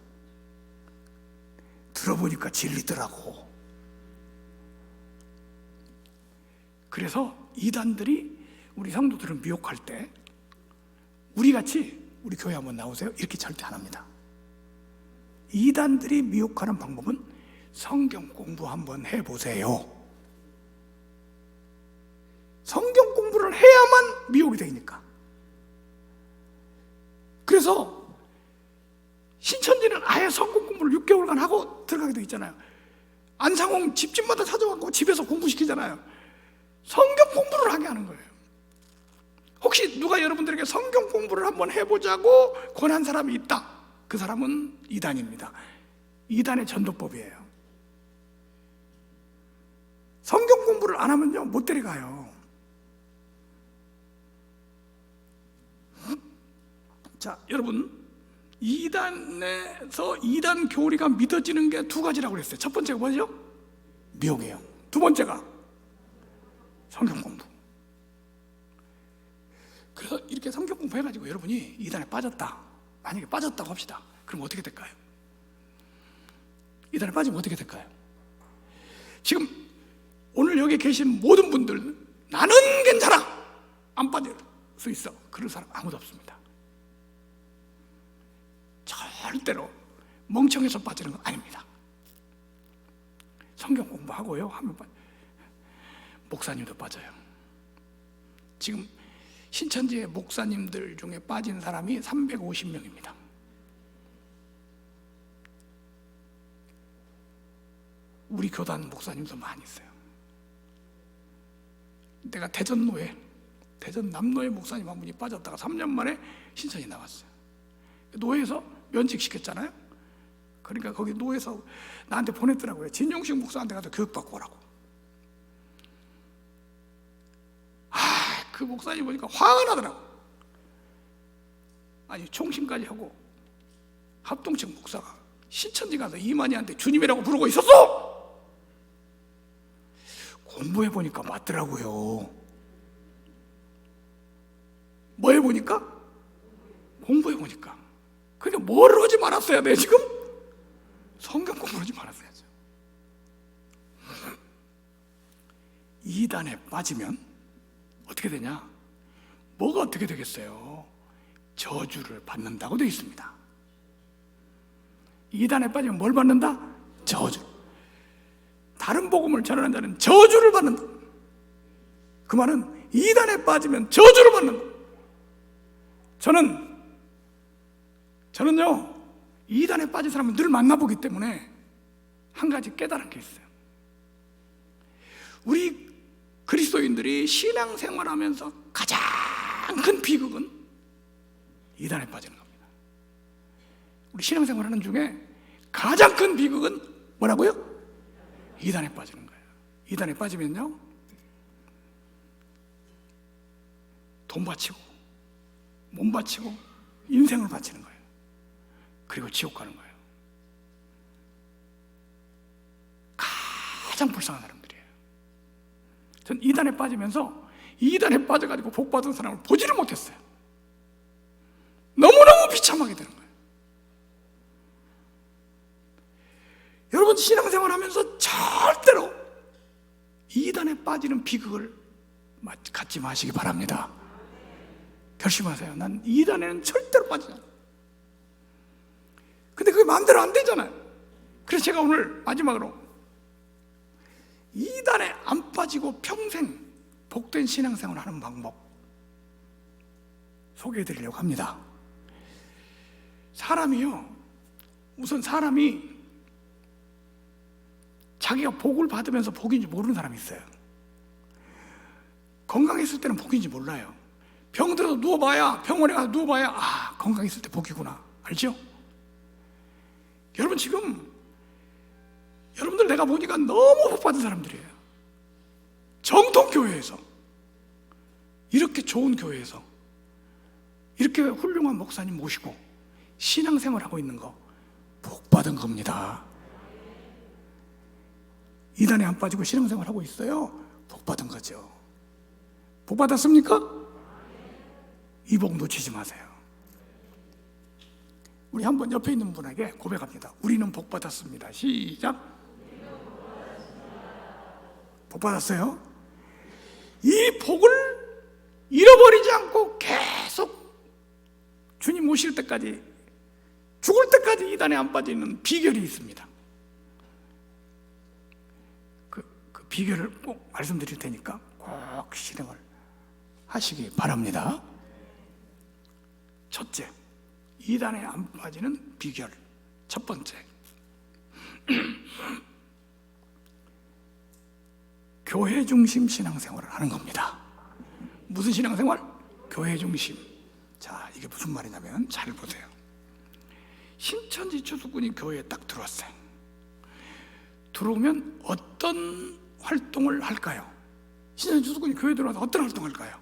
들어보니까 진리더라고. 그래서 이단들이 우리 성도들을 미혹할 때 우리같이 우리 교회 한번 나오세요 이렇게 절대 안 합니다. 이단들이 미혹하는 방법은 성경 공부 한번 해보세요. 성경 공부를 해야만 미혹이 되니까. 그래서 신천지는 아예 성경 공부를 6개월간 하고 들어가게 돼 있잖아요. 안상홍 집집마다 찾아가고 집에서 공부시키잖아요. 성경 공부를 하게 하는 거예요. 혹시 누가 여러분들에게 성경 공부를 한번 해보자고 권한 사람이 있다, 그 사람은 이단입니다. 이단의 전도법이에요. 성경 공부를 안 하면요 못 데려가요. 자, 여러분, 이단에서 이단 교리가 믿어지는 게 두 가지라고 그랬어요. 첫 번째가 뭐죠? 미혹이에요. 두 번째가 성경 공부. 그래서 이렇게 성경 공부 해가지고 여러분이 이단에 빠졌다, 만약에 빠졌다고 합시다. 그럼 어떻게 될까요? 이단에 빠지면 어떻게 될까요? 지금 오늘 여기 계신 모든 분들, 나는 괜찮아, 안 빠질 수 있어, 그런 사람 아무도 없습니다. 절대로 멍청해서 빠지는 건 아닙니다. 성경 공부하고요 하면 목사님도 빠져요. 지금 신천지의 목사님들 중에 빠진 사람이 350명입니다. 우리 교단 목사님도 많이 있어요. 내가 대전 남노회 목사님 한 분이 빠졌다가 3년 만에 신천지 나왔어요. 노회에서 면직시켰잖아요. 그러니까 거기 노회에서 나한테 보냈더라고요. 진용식 목사한테 가서 교육받고 오라고. 그 목사님 보니까 화가 나더라고. 아니, 총심까지 하고 합동층 목사가 신천지 가서 이만희한테 주님이라고 부르고 있었어. 공부해보니까 맞더라고요. 뭐 해보니까? 공부해보니까. 그러니까 뭘 하지 말았어야 돼 지금? 성경 공부를 하지 말았어야죠. 이단에 빠지면 어떻게 되냐? 뭐가 어떻게 되겠어요? 저주를 받는다고 되어 있습니다. 이단에 빠지면 뭘 받는다? 저주. 다른 복음을 전하는 자는 저주를 받는다. 그 말은 이단에 빠지면 저주를 받는다. 저는요 이단에 빠진 사람은 늘 만나보기 때문에 한 가지 깨달은 게 있어요. 우리 그리스도인들이 신앙생활하면서 가장 큰 비극은 이단에 빠지는 겁니다. 우리 신앙생활하는 중에 가장 큰 비극은 뭐라고요? 이단에 빠지는 거예요. 이단에 빠지면요 돈 바치고 몸 바치고 인생을 바치는 거예요. 그리고 지옥 가는 거예요. 가장 불쌍한 사람들이에요. 전 이단에 빠지면서 이단에 빠져가지고 복 받은 사람을 보지를 못했어요. 너무너무 비참하게 되는 거예요. 여러분 신앙생활 하면서 절대로 이단에 빠지는 비극을 갖지 마시기 바랍니다. 결심하세요. 난 이단에는 절대로 빠지지 않아요. 근데 그게 마음대로 안 되잖아요. 그래서 제가 오늘 마지막으로 이단에 안 빠지고 평생 복된 신앙생활을 하는 방법 소개해 드리려고 합니다. 우선 사람이 자기가 복을 받으면서 복인지 모르는 사람이 있어요. 건강했을 때는 복인지 몰라요. 병 들어서 누워봐야, 병원에 가서 누워봐야 건강했을 때 복이구나 알죠? 여러분 지금 여러분들 내가 보니까 너무 복 받은 사람들이에요. 정통교회에서 이렇게 좋은 교회에서 이렇게 훌륭한 목사님 모시고 신앙생활하고 있는 거 복 받은 겁니다. 이단에 안 빠지고 신앙생활 하고 있어요. 복 받은 거죠. 복 받았습니까? 이 복 놓치지 마세요. 우리 한번 옆에 있는 분에게 고백합니다. 우리는 복 받았습니다. 시작. 복 받았어요? 이 복을 잃어버리지 않고 계속 주님 오실 때까지, 죽을 때까지 이단에 안 빠지는 비결이 있습니다. 그 비결을 꼭 말씀드릴 테니까 꼭 실행을 하시기 바랍니다. 첫째, 이단에 안 빠지는 비결. 첫 번째, 교회 중심 신앙생활을 하는 겁니다. 무슨 신앙생활? 교회 중심. 자, 이게 무슨 말이냐면 잘 보세요. 신천지 추수꾼이 교회에 딱 들어왔어요. 들어오면 어떤 활동을 할까요? 신천지 추수꾼이 교회에 들어와서 어떤 활동을 할까요?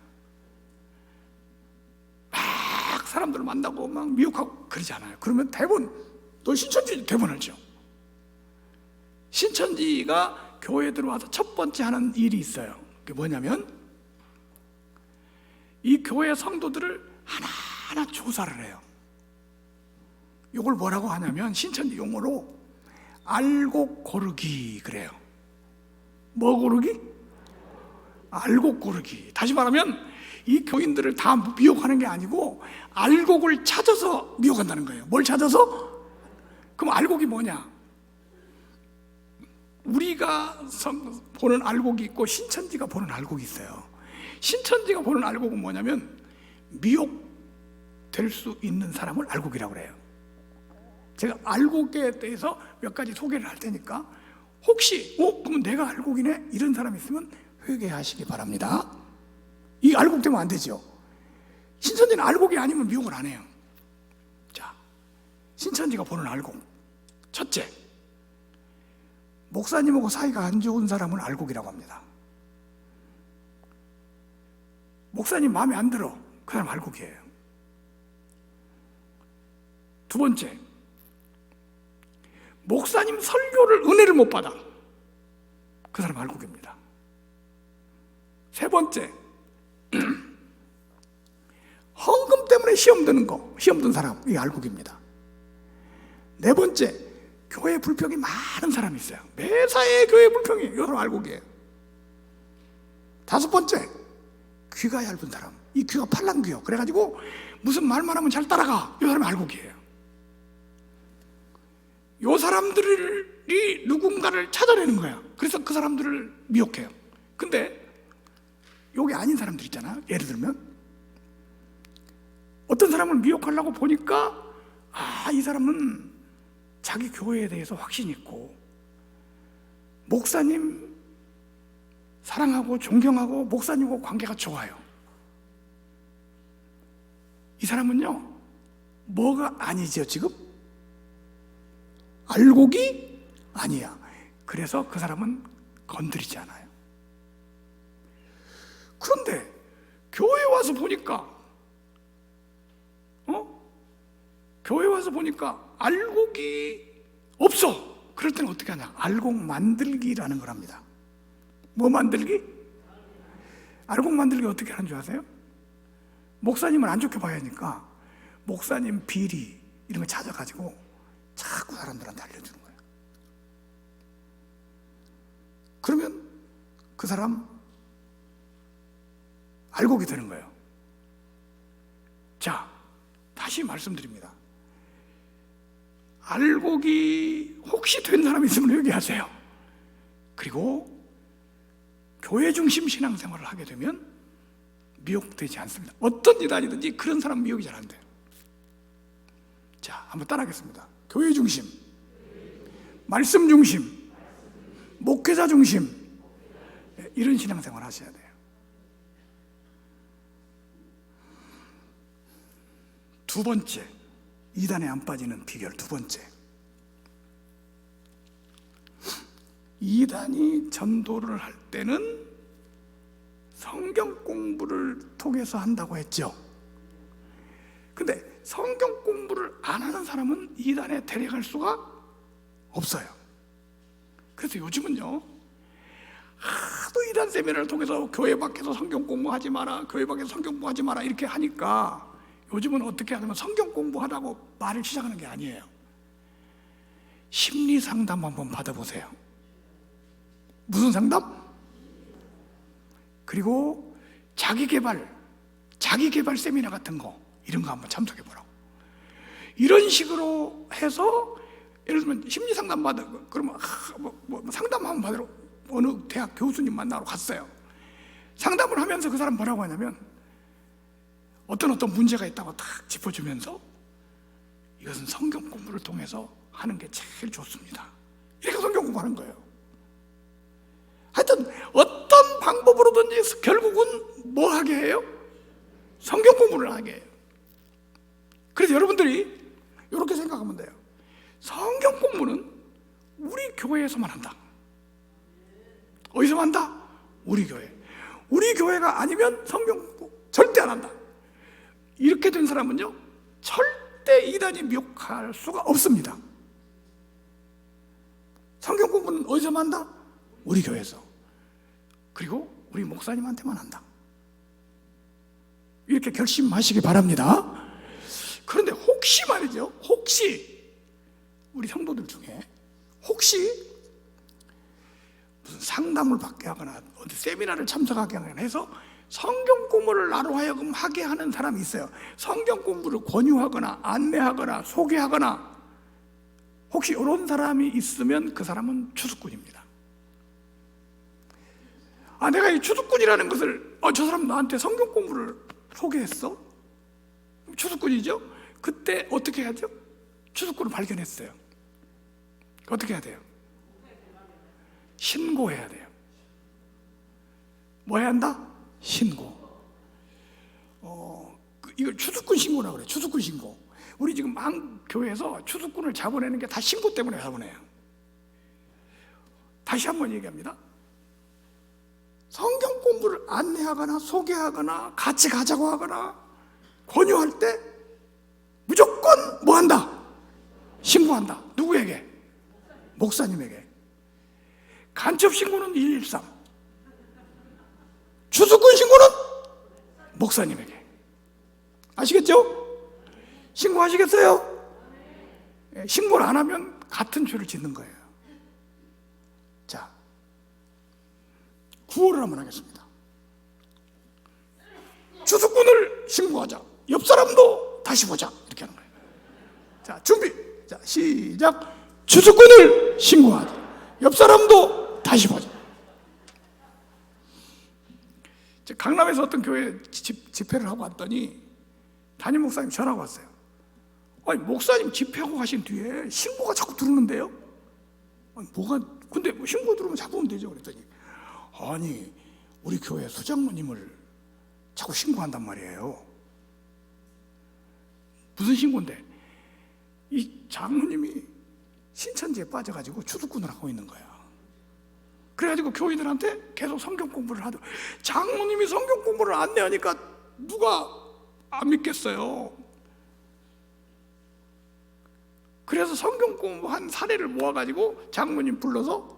막 사람들을 만나고 막 미혹하고 그러지 않아요. 그러면 대부분 너 신천지 대부분 알죠? 신천지가 교회에 들어와서 첫 번째 하는 일이 있어요. 그게 뭐냐면 이 교회 성도들을 하나하나 조사를 해요. 이걸 뭐라고 하냐면 신천지 용어로 알곡 고르기 그래요. 뭐 고르기? 알곡 고르기. 다시 말하면 이 교인들을 다 미혹하는 게 아니고 알곡을 찾아서 미혹한다는 거예요. 뭘 찾아서? 그럼 알곡이 뭐냐? 우리가 보는 알곡이 있고 신천지가 보는 알곡이 있어요. 신천지가 보는 알곡은 뭐냐면 미혹될 수 있는 사람을 알곡이라고 그래요. 제가 알곡에 대해서 몇 가지 소개를 할 테니까 혹시 그러면 내가 알곡이네? 이런 사람이 있으면 회개하시기 바랍니다. 이 알곡되면 안 되죠. 신천지는 알곡이 아니면 미혹을 안 해요. 자, 신천지가 보는 알곡. 첫째, 목사님하고 사이가 안 좋은 사람은 알곡이라고 합니다. 목사님 마음에 안 들어. 그 사람 알곡이에요. 두 번째, 목사님 설교를 은혜를 못 받아. 그 사람 알곡입니다. 세 번째, 헌금 때문에 시험 든 사람, 이 알곡입니다. 네 번째, 교회 불평이 많은 사람이 있어요. 매사에 교회 불평이, 이거 알곡이에요. 다섯 번째, 귀가 얇은 사람, 이 귀가 팔랑귀요. 그래가지고 무슨 말만 하면 잘 따라가. 이 사람이 알곡이에요. 이 사람들이 누군가를 찾아내는 거야. 그래서 그 사람들을 미혹해요. 근데 여기 아닌 사람들 있잖아. 예를 들면 어떤 사람을 미혹하려고 보니까 이 사람은 자기 교회에 대해서 확신이 있고 목사님 사랑하고 존경하고 목사님하고 관계가 좋아요. 이 사람은요, 뭐가 아니죠 지금? 알곡이 아니야. 그래서 그 사람은 건드리지 않아요. 그런데 교회에 와서 보니까 교회 와서 보니까 알곡이 없어. 그럴 때는 어떻게 하냐? 알곡 만들기라는 걸 합니다. 뭐 만들기? 알곡 만들기 어떻게 하는 줄 아세요? 목사님을 안 좋게 봐야 하니까 목사님 비리 이런 거 찾아가지고 자꾸 사람들한테 알려주는 거예요. 그러면 그 사람 알곡이 되는 거예요. 자, 다시 말씀드립니다. 알곡이 혹시 된 사람이 있으면 회개하세요. 그리고 교회 중심 신앙생활을 하게 되면 미혹되지 않습니다. 어떤 이단이든지 그런 사람 미혹이 잘 안 돼요. 자, 한번 따라하겠습니다. 교회 중심, 말씀 중심, 목회자 중심, 이런 신앙생활 하셔야 돼요. 두 번째, 이단에 안 빠지는 비결 두 번째, 이단이 전도를 할 때는 성경 공부를 통해서 한다고 했죠. 근데 성경 공부를 안 하는 사람은 이단에 데려갈 수가 없어요. 그래서 요즘은요, 하도 이단 세미나를 통해서 교회 밖에서 성경 공부하지 마라, 교회 밖에서 성경 공부하지 마라 이렇게 하니까 요즘은 어떻게 하냐면 성경 공부하라고 말을 시작하는 게 아니에요. 심리 상담 한번 받아보세요. 무슨 상담? 그리고 자기 개발 세미나 같은 거, 이런 거 한번 참석해 보라고. 이런 식으로 해서, 예를 들면 심리 상담 받아, 그러면 뭐 상담 한번 받으러 어느 대학 교수님 만나러 갔어요. 상담을 하면서 그 사람 뭐라고 하냐면 어떤 문제가 있다고 딱 짚어주면서 이것은 성경 공부를 통해서 하는 게 제일 좋습니다. 이렇게 성경 공부하는 거예요. 하여튼 어떤 방법으로든지 결국은 뭐 하게 해요? 성경 공부를 하게 해요. 그래서 여러분들이 이렇게 생각하면 돼요. 성경 공부는 우리 교회에서만 한다. 어디서 한다? 우리 교회. 우리 교회가 아니면 성경 공부 절대 안 한다. 이렇게 된 사람은요, 절대 이단이 미혹할 수가 없습니다. 성경 공부는 어디서만 한다? 우리 교회에서. 그리고 우리 목사님한테만 한다. 이렇게 결심하시기 바랍니다. 그런데 혹시 말이죠, 혹시 우리 성도들 중에 혹시 무슨 상담을 받게 하거나 어디 세미나를 참석하게 하거나 해서 성경 공부를 나로 하여금 하게 하는 사람이 있어요. 성경 공부를 권유하거나 안내하거나 소개하거나, 혹시 이런 사람이 있으면 그 사람은 추수꾼입니다. 내가 이 추수꾼이라는 것을, 저 사람 나한테 성경 공부를 소개했어? 추수꾼이죠? 그때 어떻게 해야죠? 추수꾼을 발견했어요. 어떻게 해야 돼요? 신고해야 돼요. 뭐 해야 한다? 신고. 이걸 추수꾼 신고라고 그래요. 추수꾼 신고. 우리 지금 한 교회에서 추수꾼을 잡아내는 게 다 신고 때문에 잡아내요. 다시 한번 얘기합니다. 성경 공부를 안내하거나 소개하거나 같이 가자고 하거나 권유할 때 무조건 뭐 한다? 신고한다. 누구에게? 목사님에게. 간첩 신고는 113. 추수꾼 신고는 목사님에게. 아시겠죠? 신고하시겠어요? 신고를 안 하면 같은 죄를 짓는 거예요. 자, 구호를 한번 하겠습니다. 추수꾼을 신고하자. 옆 사람도 다시 보자. 이렇게 하는 거예요. 자, 준비. 자, 시작. 추수꾼을 신고하자. 옆 사람도 다시 보자. 강남에서 어떤 교회 집회를 하고 왔더니 담임 목사님 전화가 왔어요. 아니, 목사님 집회하고 가신 뒤에 신고가 자꾸 들어오는데요? 아니, 근데 신고 들어오면 잡으면 되죠. 그랬더니, 아니, 우리 교회 수장모님을 자꾸 신고한단 말이에요. 무슨 신고인데? 이 장모님이 신천지에 빠져가지고 추수꾼을 하고 있는 거야. 그래가지고 교인들한테 계속 성경 공부를 하더라고. 장모님이 성경 공부를 안내하니까 누가 안 믿겠어요. 그래서 성경 공부한 사례를 모아가지고 장모님 불러서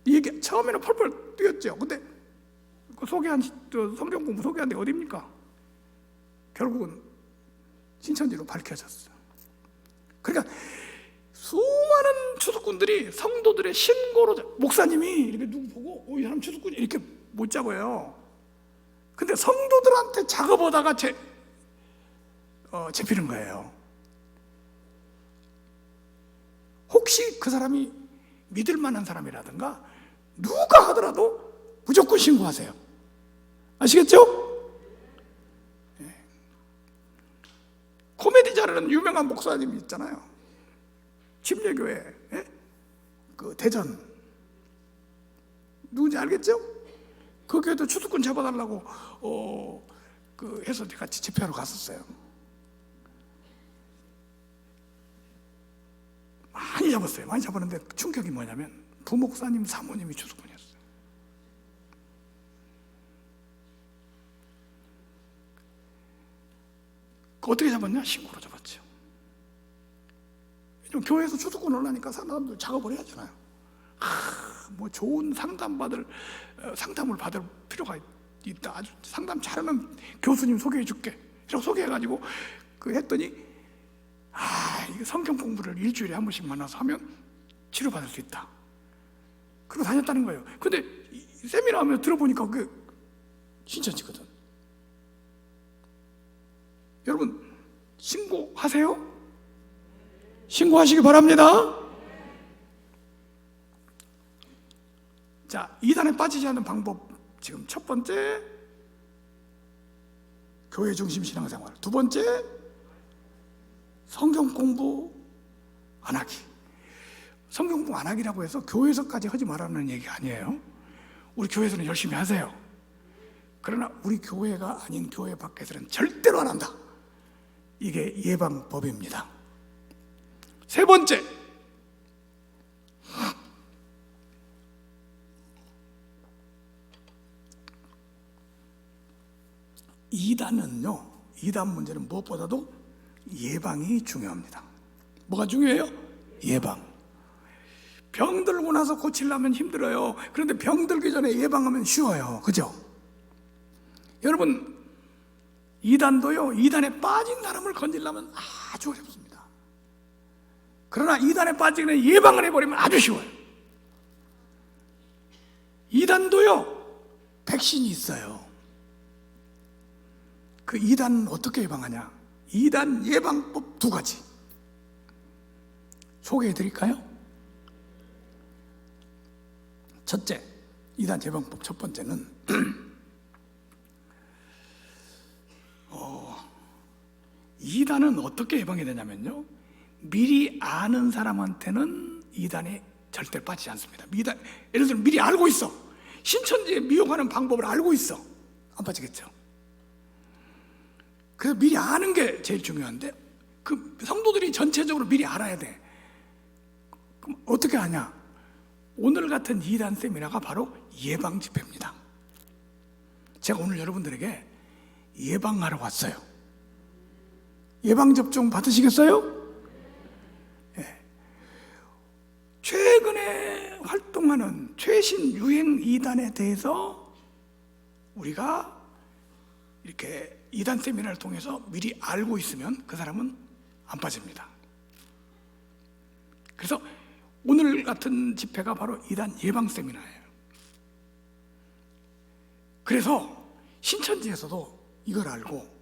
얘기, 처음에는 펄펄 뛰었죠. 근데 그 성경 공부 소개한 데 어디입니까? 결국은 신천지로 밝혀졌어요. 그러니까 수많은 추수꾼들이 성도들의 신고로, 목사님이 이렇게 누구 보고 이 사람 추수꾼이 이렇게 못 잡아요. 근데 성도들한테 작업하다가 잡히는 거예요. 혹시 그 사람이 믿을 만한 사람이라든가 누가 하더라도 무조건 신고하세요. 아시겠죠? 네. 코미디 잘하는 유명한 목사님이 있잖아요. 침례교회, 그 대전, 누군지 알겠죠? 그 교회도 추수꾼 잡아달라고 해서 같이 집회하러 갔었어요. 많이 잡았어요. 많이 잡았는데 충격이 뭐냐면 부목사님, 사모님이 추수꾼이었어요. 어떻게 잡았냐? 신고로 잡았죠. 왜냐면 교회에서 추수꾼 올라니까 사람들 작업을 해야 하잖아요. 뭐 좋은 상담을 받을 필요가 있다. 아주 상담 잘하는 교수님 소개해 줄게. 이렇게 소개해가지고 했더니 이거 성경 공부를 일주일에 한 번씩 만나서 하면 치료받을 수 있다. 그러고 다녔다는 거예요. 근데 세미나 하면 들어보니까 그게 신천지거든. 여러분 신고하세요. 신고하시기 바랍니다. 자, 이단에 빠지지 않는 방법. 지금 첫 번째, 교회 중심 신앙생활. 두 번째, 성경 공부 안 하기. 성경 공부 안 하기라고 해서 교회에서까지 하지 말라는 얘기 아니에요. 우리 교회에서는 열심히 하세요. 그러나 우리 교회가 아닌 교회 밖에서는 절대로 안 한다. 이게 예방법입니다. 세 번째, 이단은요, 이단 문제는 무엇보다도 예방이 중요합니다. 뭐가 중요해요? 예방. 병 들고 나서 고치려면 힘들어요. 그런데 병 들기 전에 예방하면 쉬워요. 그죠? 여러분, 이단도요, 이단에 빠진 사람을 건지려면 아주 어렵습니다. 그러나 이단에 빠지기 전에 예방을 해버리면 아주 쉬워요. 이단도요, 백신이 있어요. 그 이단은 어떻게 예방하냐? 이단 예방법 2가지 소개해 드릴까요? 첫째, 이단 예방법 첫 번째는 이단은 어떻게 예방이 되냐면요, 미리 아는 사람한테는 이단에 절대 빠지지 않습니다. 예를 들면 미리 알고 있어. 신천지에 미용하는 방법을 알고 있어. 안 빠지겠죠. 그래서 미리 아는 게 제일 중요한데, 그 성도들이 전체적으로 미리 알아야 돼. 그럼 어떻게 하냐? 오늘 같은 이단 세미나가 바로 예방 집회입니다. 제가 오늘 여러분들에게 예방하러 왔어요. 예방접종 받으시겠어요? 네. 최근에 활동하는 최신 유행 이단에 대해서 우리가 이렇게 이단 세미나를 통해서 미리 알고 있으면 그 사람은 안 빠집니다. 그래서 오늘 같은 집회가 바로 이단 예방 세미나예요. 그래서 신천지에서도 이걸 알고,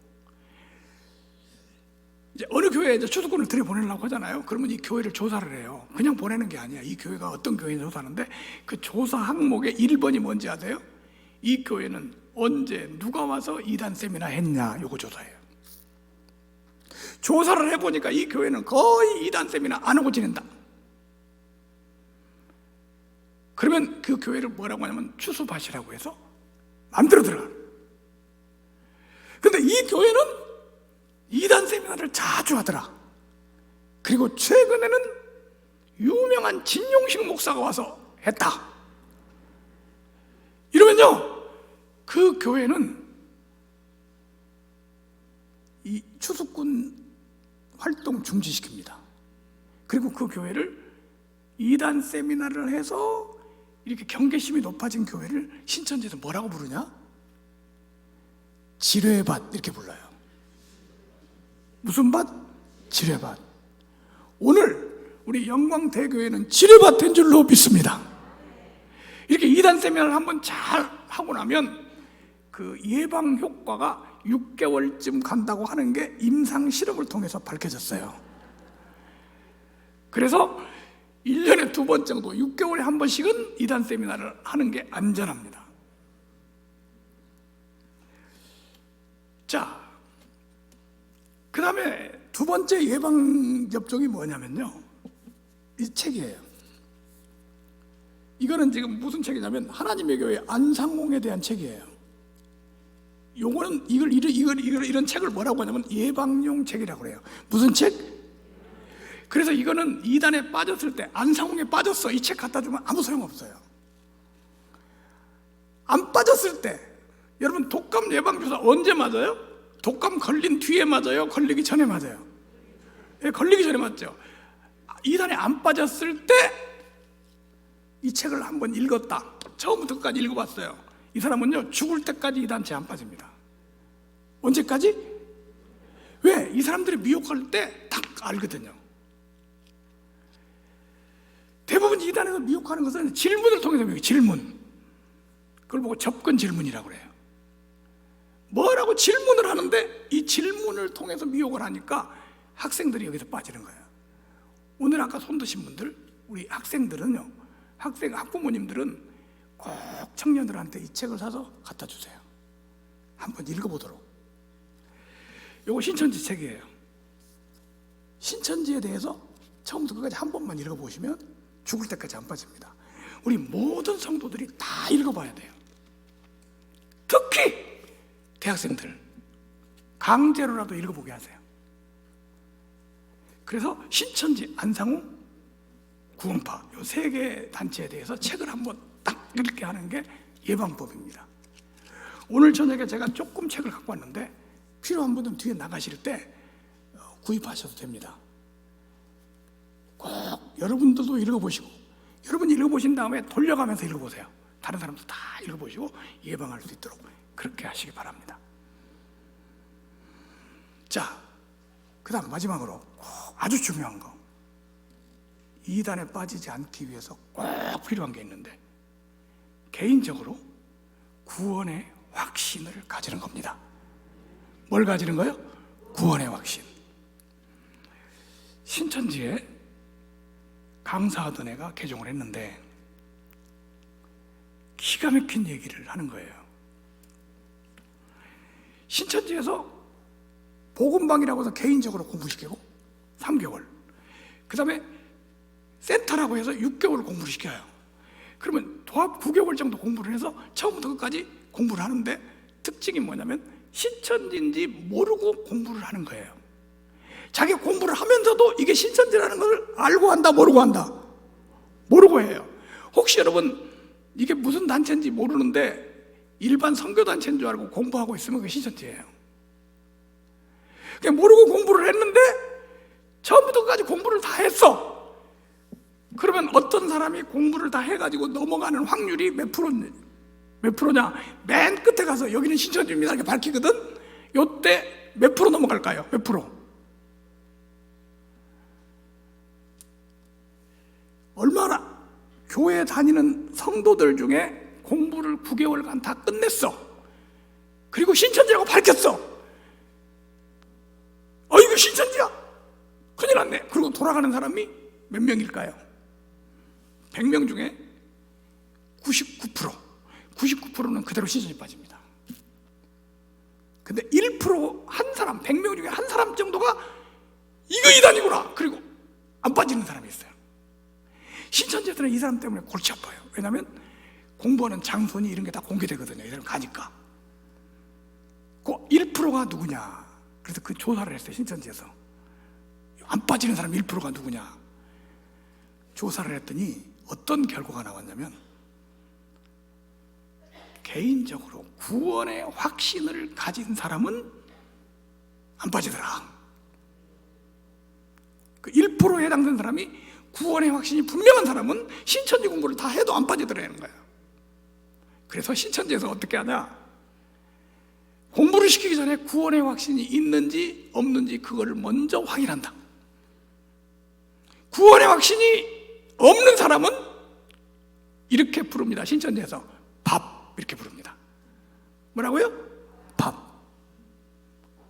이제 어느 교회에 이제 추수꾼을 들여보내려고 하잖아요. 그러면 이 교회를 조사를 해요. 그냥 보내는 게 아니야. 이 교회가 어떤 교회인지 조사하는데, 그 조사 항목의 1번이 뭔지 아세요? 이 교회는 언제 누가 와서 이단 세미나 했냐, 요거 조사해요. 조사를 해보니까 이 교회는 거의 이단 세미나 안 하고 지낸다. 그러면 그 교회를 뭐라고 하냐면 추수밭이라고 해서 마음대로 들어가. 근데 이 교회는 이단 세미나를 자주 하더라. 그리고 최근에는 유명한 진용식 목사가 와서 했다. 이러면요, 그 교회는 이 추수꾼 활동 중지시킵니다. 그리고 그 교회를 이단 세미나를 해서 이렇게 경계심이 높아진 교회를 신천지에서 뭐라고 부르냐? 지뢰밭, 이렇게 불러요. 무슨 밭? 지뢰밭. 오늘 우리 영광대교회는 지뢰밭 된 줄로 믿습니다. 이렇게 이단 세미나를 한번 잘 하고 나면 그 예방 효과가 6개월쯤 간다고 하는 게 임상 실험을 통해서 밝혀졌어요. 그래서 1년에 2번 정도, 6개월에 한 번씩은 이단 세미나를 하는 게 안전합니다. 자, 그 다음에 두 번째 예방접종이 뭐냐면요, 이 책이에요. 이거는 지금 무슨 책이냐면 하나님의 교회 안상홍에 대한 책이에요. 요거는 이런 책을 뭐라고 하냐면 예방용 책이라고 그래요. 무슨 책? 그래서 이거는 이단에 빠졌을 때, 안상홍에 빠졌어, 이 책 갖다 주면 아무 소용없어요. 안 빠졌을 때, 여러분 독감 예방주사 언제 맞아요? 독감 걸린 뒤에 맞아요? 걸리기 전에 맞아요? 예, 걸리기 전에 맞죠. 이단에 안 빠졌을 때 이 책을 한번 읽었다. 처음부터 끝까지 읽어봤어요. 이 사람은요, 죽을 때까지 이단체에 안 빠집니다. 언제까지? 왜? 이 사람들이 미혹할 때 딱 알거든요. 대부분 이단에서 미혹하는 것은 질문을 통해서 미혹해요. 질문. 그걸 보고 접근 질문이라고 그래요. 뭐라고 질문을 하는데 이 질문을 통해서 미혹을 하니까 학생들이 여기서 빠지는 거예요. 오늘 아까 손 드신 분들, 우리 학생들은요, 학부모님들은 꼭 청년들한테 이 책을 사서 갖다 주세요. 한번 읽어보도록. 요거 신천지 책이에요. 신천지에 대해서 처음부터 끝까지 한 번만 읽어보시면 죽을 때까지 안 빠집니다. 우리 모든 성도들이 다 읽어봐야 돼요. 특히 대학생들 강제로라도 읽어보게 하세요. 그래서 신천지, 안상우, 구원파 이 세 개 단체에 대해서 책을 한번 딱 읽게 하는 게 예방법입니다. 오늘 저녁에 제가 조금 책을 갖고 왔는데 필요한 분은 뒤에 나가실 때 구입하셔도 됩니다. 꼭 여러분들도 읽어보시고, 여러분이 읽어보신 다음에 돌려가면서 읽어보세요. 다른 사람도 다 읽어보시고 예방할 수 있도록 그렇게 하시기 바랍니다. 자, 그 다음 마지막으로 아주 중요한 거, 이단에 빠지지 않기 위해서 꼭 필요한 게 있는데, 개인적으로 구원의 확신을 가지는 겁니다. 뭘 가지는 거예요? 구원의 확신. 신천지에 강사하던 애가 개종을 했는데 기가 막힌 얘기를 하는 거예요. 신천지에서 복음방이라고 해서 개인적으로 공부시키고 3개월, 그 다음에 센터라고 해서 6개월 공부를 시켜요. 그러면 도합 9개월 정도 공부를 해서 처음부터 끝까지 공부를 하는데 특징이 뭐냐면 신천지인지 모르고 공부를 하는 거예요. 자기 공부를 하면서도 이게 신천지라는 걸 알고 한다, 모르고 한다? 모르고 해요. 혹시 여러분 이게 무슨 단체인지 모르는데 일반 선교단체인 줄 알고 공부하고 있으면 그게 신천지예요. 그냥 모르고 공부를 했는데 처음부터 끝까지 공부를 다 했어. 그러면 어떤 사람이 공부를 다 해가지고 넘어가는 확률이 몇 프로냐? 맨 끝에 가서 여기는 신천지입니다 이렇게 밝히거든. 요때 몇 프로 넘어갈까요? 몇 프로? 얼마나 교회 다니는 성도들 중에 공부를 9개월간 다 끝냈어. 그리고 신천지라고 밝혔어. 이거 신천지야. 큰일 났네. 그리고 돌아가는 사람이 몇 명일까요? 100명 중에 99%는 그대로 신천지 빠집니다. 근데 1% 한 사람, 100명 중에 한 사람 정도가 이거 이단이구나. 그리고 안 빠지는 사람이 있어요. 신천지들은 이 사람 때문에 골치 아파요. 왜냐하면 공부하는 장소니 이런 게 다 공개되거든요. 이 사람 가니까. 그 1%가 누구냐? 그래서 그 조사를 했어요. 신천지에서 안 빠지는 사람 1%가 누구냐? 조사를 했더니 어떤 결과가 나왔냐면 개인적으로 구원의 확신을 가진 사람은 안 빠지더라. 그 1%에 해당되는 사람이 구원의 확신이 분명한 사람은 신천지 공부를 다 해도 안 빠지더라는 거예요. 그래서 신천지에서 어떻게 하냐? 공부를 시키기 전에 구원의 확신이 있는지 없는지 그거를 먼저 확인한다. 구원의 확신이 없는 사람은 이렇게 부릅니다. 신천지에서 밥 이렇게 부릅니다. 뭐라고요? 밥.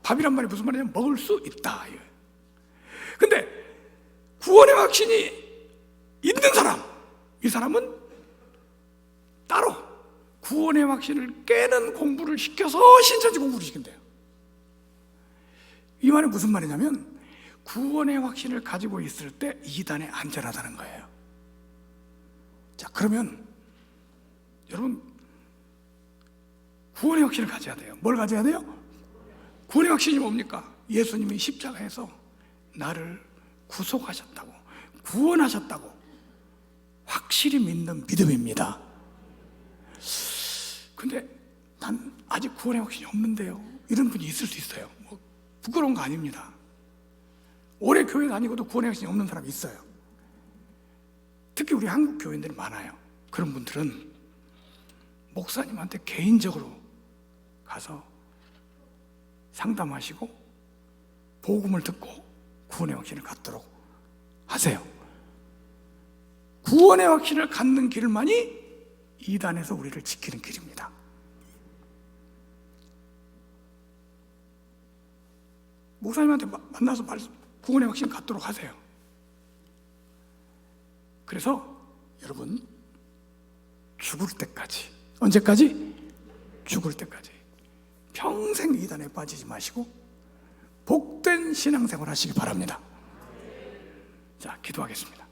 밥이란 말이 무슨 말이냐면 먹을 수 있다. 근데 구원의 확신이 있는 사람, 이 사람은 따로 구원의 확신을 깨는 공부를 시켜서 신천지 공부를 시킨대요. 이 말은 무슨 말이냐면 구원의 확신을 가지고 있을 때 이단에 안전하다는 거예요. 자, 그러면 여러분 구원의 확신을 가져야 돼요. 뭘 가져야 돼요? 구원의 확신이 뭡니까? 예수님이 십자가에서 나를 구속하셨다고, 구원하셨다고 확실히 믿는 믿음입니다. 근데 난 아직 구원의 확신이 없는데요. 이런 분이 있을 수 있어요. 뭐 부끄러운 거 아닙니다. 오래 교회 다니고도 구원의 확신이 없는 사람이 있어요. 특히 우리 한국 교인들이 많아요. 그런 분들은 목사님한테 개인적으로 가서 상담하시고 복음을 듣고 구원의 확신을 갖도록 하세요. 구원의 확신을 갖는 길만이 이단에서 우리를 지키는 길입니다. 목사님한테 만나서 구원의 확신 갖도록 하세요. 그래서 여러분 죽을 때까지, 언제까지? 죽을 때까지 평생 이단에 빠지지 마시고 복된 신앙생활 하시기 바랍니다. 자, 기도하겠습니다.